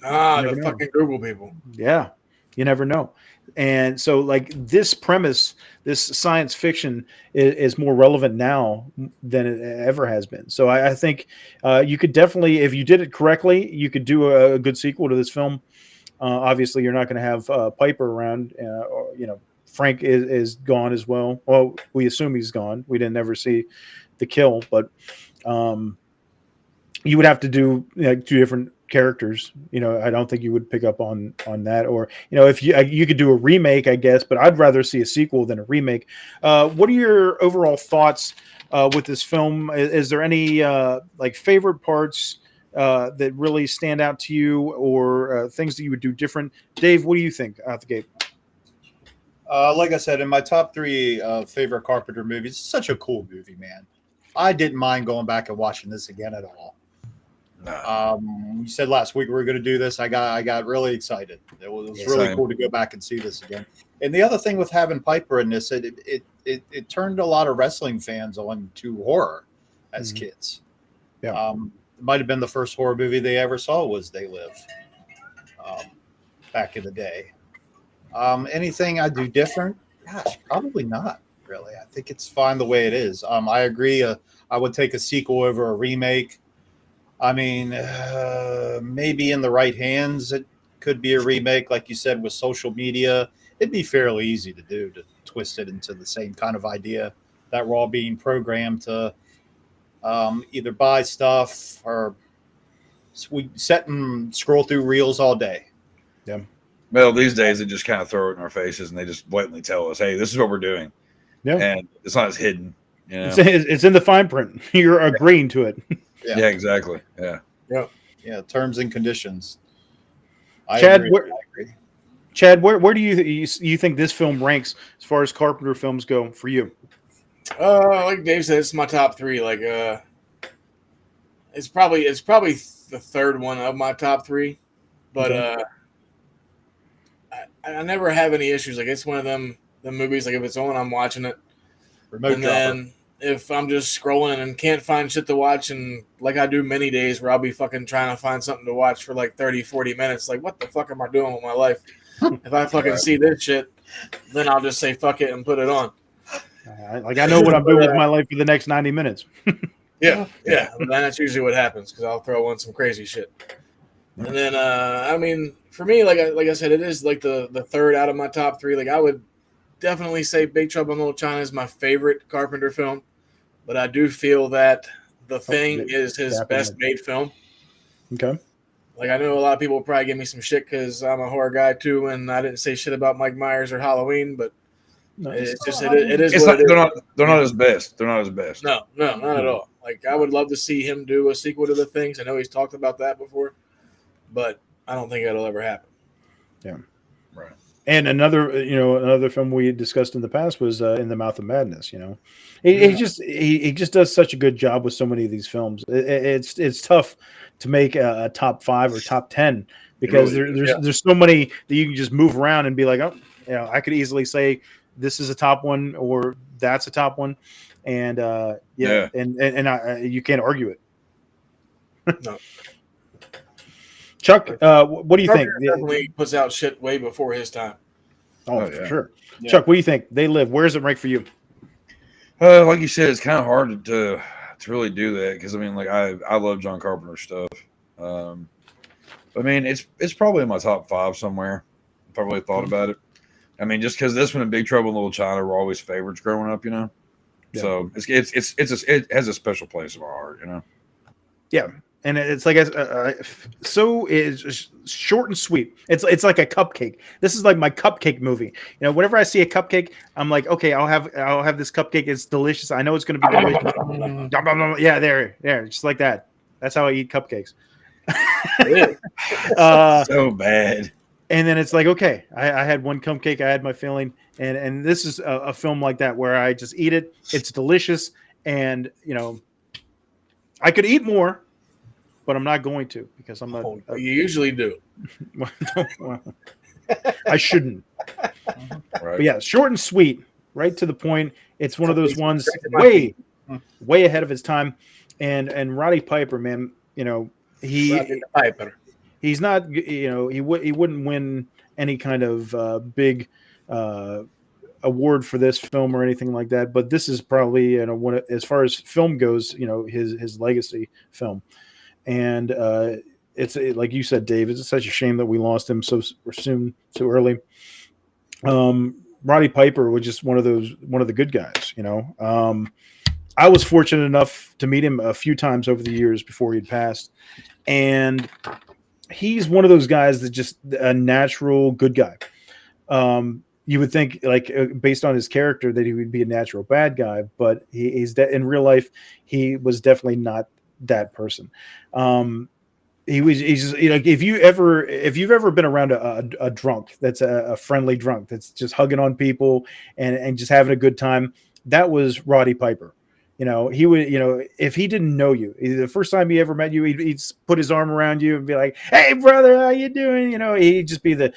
The fucking Google people. Yeah, you never know. And so, like, this premise, this science fiction is more relevant now than it ever has been. So I think you could definitely, if you did it correctly, you could do a good sequel to this film. Obviously, you're not going to have Piper around. Frank is gone as well. Well, we assume he's gone. We didn't ever see the kill, but you would have to do 2 different characters. I don't think you would pick up on that, or if you could do a remake, I guess, but I'd rather see a sequel than a remake. What are your overall thoughts with this film? Is there any favorite parts that really stand out to you, or things that you would do different? Dave, what do you think out the gate? Like I said, in my top 3 favorite Carpenter movies, it's such a cool movie, man. I didn't mind going back and watching this again at all. You said last week we were going to do this. I got really excited. It was really cool to go back and see this again. And the other thing with having Piper in this, it turned a lot of wrestling fans on to horror as kids. Yeah, it might have been the first horror movie they ever saw was They Live. back in the day. Anything I do different? Gosh, probably not really. I think it's fine the way it is. I agree. I would take a sequel over a remake. I mean, maybe in the right hands, it could be a remake. Like you said, with social media, it'd be fairly easy to do, to twist it into the same kind of idea that we're all being programmed to either buy stuff or we sit and scroll through reels all day. Yeah. Well, these days they just kind of throw it in our faces and they just blatantly tell us, "Hey, this is what we're doing." Yeah. And it's not as hidden. You know? It's in the fine print. You're agreeing to it. Yeah, exactly. Yeah. Yeah. Terms and conditions. Chad, Chad, where do you think this film ranks as far as Carpenter films go for you? Like Dave said, it's my top three. Like, it's probably the third one of my top three, but I never have any issues. Like, it's one of them movies. Like, if it's on, I'm watching it. Then if I'm just scrolling and can't find shit to watch, and like I do many days where I'll be fucking trying to find something to watch for like 30, 40 minutes, like, what the fuck am I doing with my life? If I fucking see this shit, then I'll just say fuck it and put it on. Like, I know what I'm doing with my life for the next 90 minutes. Yeah. And that's usually what happens, because I'll throw on some crazy shit. And then, I mean, for me, like I said, it is like the third out of my top three. Like, I would definitely say Big Trouble in Little China is my favorite Carpenter film, but I do feel that The Thing is his best made film. Okay. Like, I know a lot of people will probably give me some shit because I'm a horror guy too, and I didn't say shit about Mike Myers or Halloween, but it's just it is. They're not his best. They're not his best. No, not at all. Like, I would love to see him do a sequel to The Things. I know he's talked about that before, but I don't think that'll ever happen. Yeah. Right. And another film we discussed in the past was In the Mouth of Madness. He just does such a good job with so many of these films. It's tough to make a top 5 or top 10 because there's so many that you can just move around and be like, oh, I could easily say this is a top one or that's a top one, and you can't argue it. No. Chuck, what do you think? Definitely puts out shit way before his time. Oh, for sure. Yeah. Chuck, what do you think? They Live. Where does it rank for you? Like you said, it's kind of hard to really do that because I mean, like I love John Carpenter stuff. I mean, it's probably in my top 5 somewhere. If I really thought about it. I mean, just because this one and Big Trouble in Little China were always favorites growing up, Yeah. So it has a special place in my heart, Yeah. And it's like so it's short and sweet. It's like a cupcake. This is like my cupcake movie. Whenever I see a cupcake, I'm like, okay, I'll have this cupcake. It's delicious. I know it's going to be delicious. Yeah, there, just like that. That's how I eat cupcakes. So bad. And then it's like, okay, I had one cupcake. I had my filling, and this is a film like that where I just eat it. It's delicious, and I could eat more. But I'm not going to because I'm not. You usually do. I shouldn't. Right. But yeah, short and sweet, right to the point. It's one of those ones way ahead of his time. And Roddy Piper, man, he's not. He wouldn't win any kind of big award for this film or anything like that. But this is probably one as far as film goes, his legacy film. And it's like you said, Dave, it's such a shame that we lost him so soon, so early. Roddy Piper was just one of the good guys, I was fortunate enough to meet him a few times over the years before he'd passed. And he's one of those guys that's just a natural good guy. You would think, like, based on his character, that he would be a natural bad guy, but in real life, he was definitely not that person. He's just, if you've ever been around a drunk that's a friendly drunk that's just hugging on people and just having a good time, that was Roddy Piper. He would, if he didn't know you, the first time he ever met you, he'd put his arm around you and be like, "Hey brother, how you doing?" He'd just be the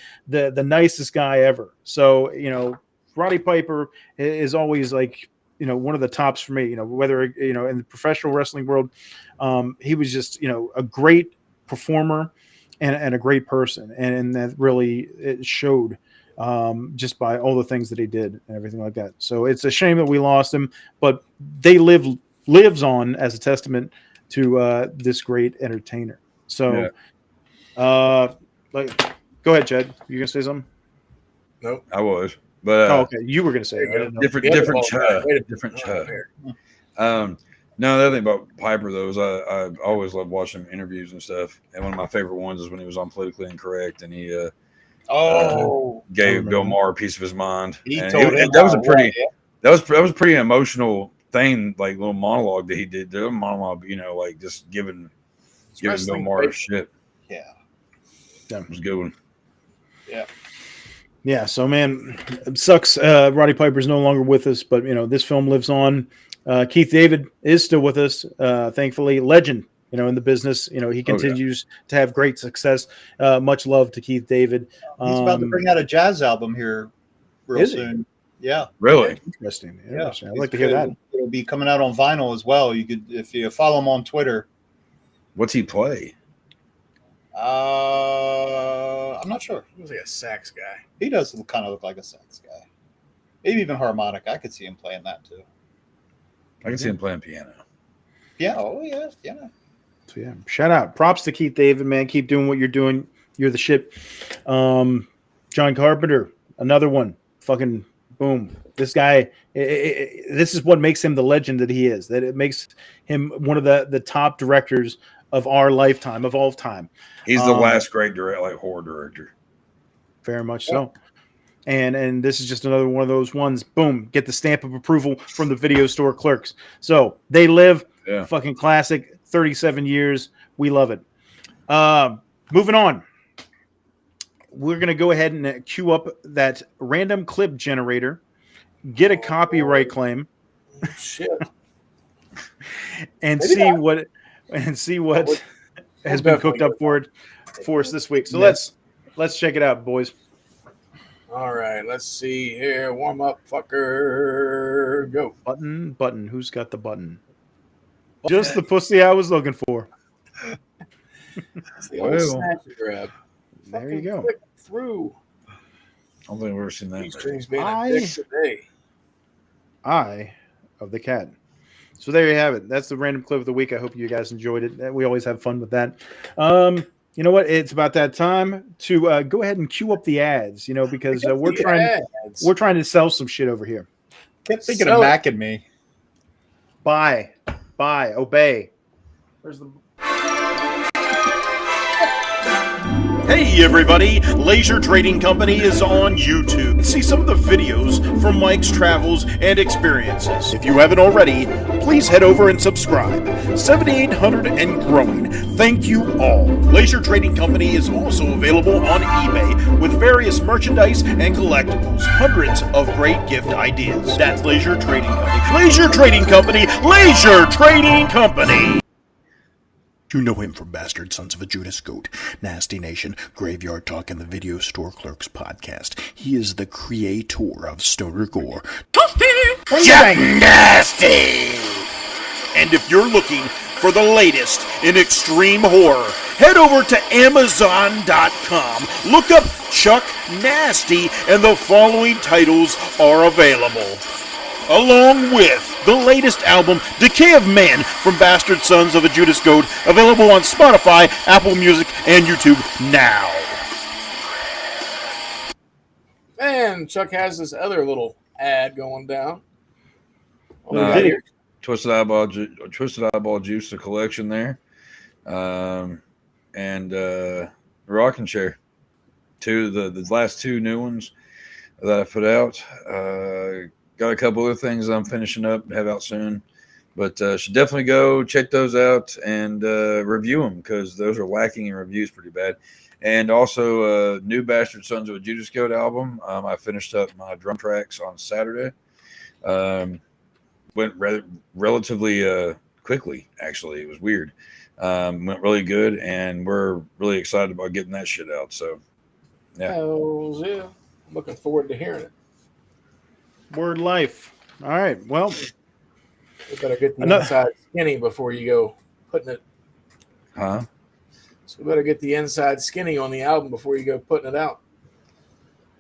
nicest guy ever. So Roddy Piper is always like, one of the tops for me, whether, in the professional wrestling world, he was just, a great performer. and a great person, and that really it showed just by all the things that he did and everything like that. So it's a shame that we lost him, but they lives on as a testament to this great entertainer. So, like, go ahead, Jed. You gonna say something? Nope. I was, but okay, you were gonna say it. different Chuck. No, the other thing about Piper though is I always loved watching interviews and stuff, and one of my favorite ones is when he was on Politically Incorrect, and he gave Bill Maher a piece of his mind. That was a pretty emotional thing, like little monologue that he did. The monologue, like just giving Bill Maher shit. Yeah, it was a good one. Yeah. So man, it sucks. Roddy Piper's no longer with us, but this film lives on. Keith David is still with us, thankfully. Legend, in the business. He continues to have great success. Much love to Keith David. He's about to bring out a jazz album here real soon. Yeah. Really? Interesting. I'd like to hear that. It'll be coming out on vinyl as well. You could, if you follow him on Twitter. What's he play? I'm not sure. He was like a sax guy. He does kind of look like a sax guy. Maybe even harmonica. I could see him playing that too. I can see him playing piano. Yeah. Oh, yeah. Yeah. So, yeah. Shout out. Props to Keith David, man. Keep doing what you're doing. You're the shit. John Carpenter, another one. Fucking boom. This guy, this is what makes him the legend that he is. That it makes him one of the top directors of our lifetime, of all time. He's the last great horror director. Very much so. And this is just another one of those ones. Boom, get the stamp of approval from the Video Store Clerks. So They Live, fucking classic, 37 years. We love it. Moving on. We're going to go ahead and queue up that random clip generator, get a copyright claim, and see what has been cooked up for us this week. So let's check it out, boys. All right, let's see here. Warm up, fucker. Go. Button. Who's got the button? Just the pussy I was looking for. It's the old snatch grab. There you go. Click through. I don't think I've ever seen that. These strings being a dick today. Eye of the cat. So there you have it. That's the random clip of the week. I hope you guys enjoyed it. We always have fun with that. You know what? It's about that time to go ahead and queue up the ads. Because we're trying to sell some shit over here. Kept thinking of Mac and me. Buy, obey. Where's the? Hey everybody, Laser Trading Company is on YouTube. See some of the videos from Mike's travels and experiences. If you haven't already, please head over and subscribe. 7,800 and growing. Thank you all. Laser Trading Company is also available on eBay with various merchandise and collectibles. Hundreds of great gift ideas. That's Laser Trading Company. Laser Trading Company. Laser Trading Company. You know him from Bastard Sons of a Judas Goat, Nasty Nation, Graveyard Talk, and the Video Store Clerks Podcast. He is the creator of Stoner Gore. Jack Nasty! And if you're looking for the latest in extreme horror, head over to Amazon.com. Look up Chuck Nasty, and the following titles are available. Along with the latest album, Decay of Man, from Bastard Sons of a Judas Goat, available on Spotify, Apple Music, and YouTube now. And Chuck has this other little ad going down. Twisted Eyeball Juice, the collection there. And Rocking Chair. The last two new ones that I put out. Got a couple other things I'm finishing up, have out soon, but should definitely go check those out and review them because those are lacking in reviews pretty bad. And also new Bastard Sons of a Judas Goat album. I finished up my drum tracks on Saturday. Went relatively quickly, actually. It was weird. Went really good, and we're really excited about getting that shit out. So, yeah. Hells yeah. I'm looking forward to hearing it. Word life. All right. Well, you better get the inside skinny before you go putting it. Huh? So we better get the inside skinny on the album before you go putting it out.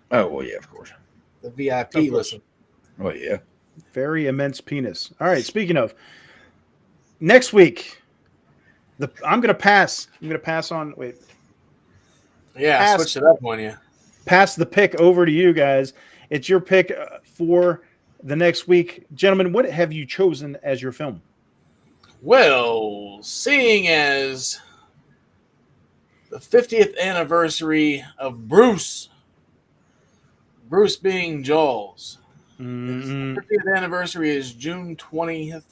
Oh, well, yeah, of course. The VIP listen. Oh, yeah. Very immense penis. All right. Speaking of next week, I'm gonna pass. I'm gonna pass on. Wait. Yeah, switch it up on you. Pass the pick over to you guys. It's your pick for the next week, gentlemen. What have you chosen as your film? Well, seeing as the 50th anniversary of Bruce being Jaws. His 50th anniversary is June 20th,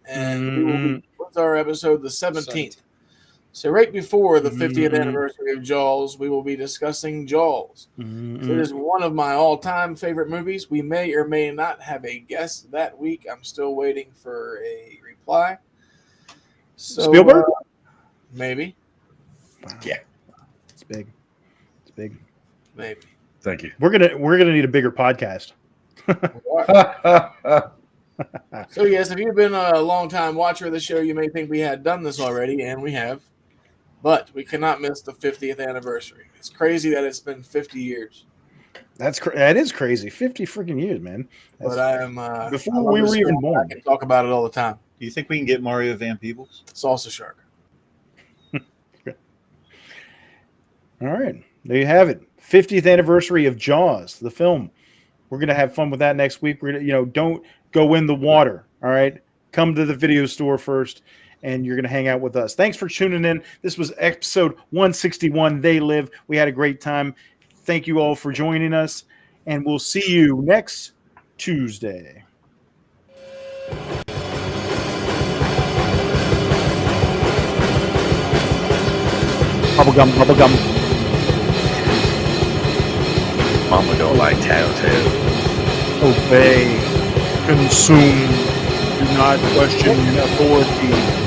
and what's our episode? The 17th. So right before the 50th anniversary of Jaws, we will be discussing Jaws. So it is one of my all-time favorite movies. We may or may not have a guest that week. I'm still waiting for a reply. So, Spielberg? Maybe. Wow. Yeah. It's big. It's big. Maybe. Thank you. We're gonna need a bigger podcast. So yes, if you've been a long-time watcher of the show, you may think we had done this already, and we have. But we cannot miss the 50th anniversary. It's crazy that it's been 50 years. That is crazy. 50 freaking years, man. But I am before we were even born. I can talk about it all the time. Do you think we can get Mario Van Peebles? Salsa Shark. All right. There you have it. 50th anniversary of Jaws, the film. We're going to have fun with that next week. We're going to, don't go in the water. All right. Come to the video store first, and you're going to hang out with us. Thanks for tuning in. This was episode 161, They Live. We had a great time. Thank you all for joining us, and we'll see you next Tuesday. Bubblegum. Mama don't like tattletale. Obey. Consume. Do not question authority.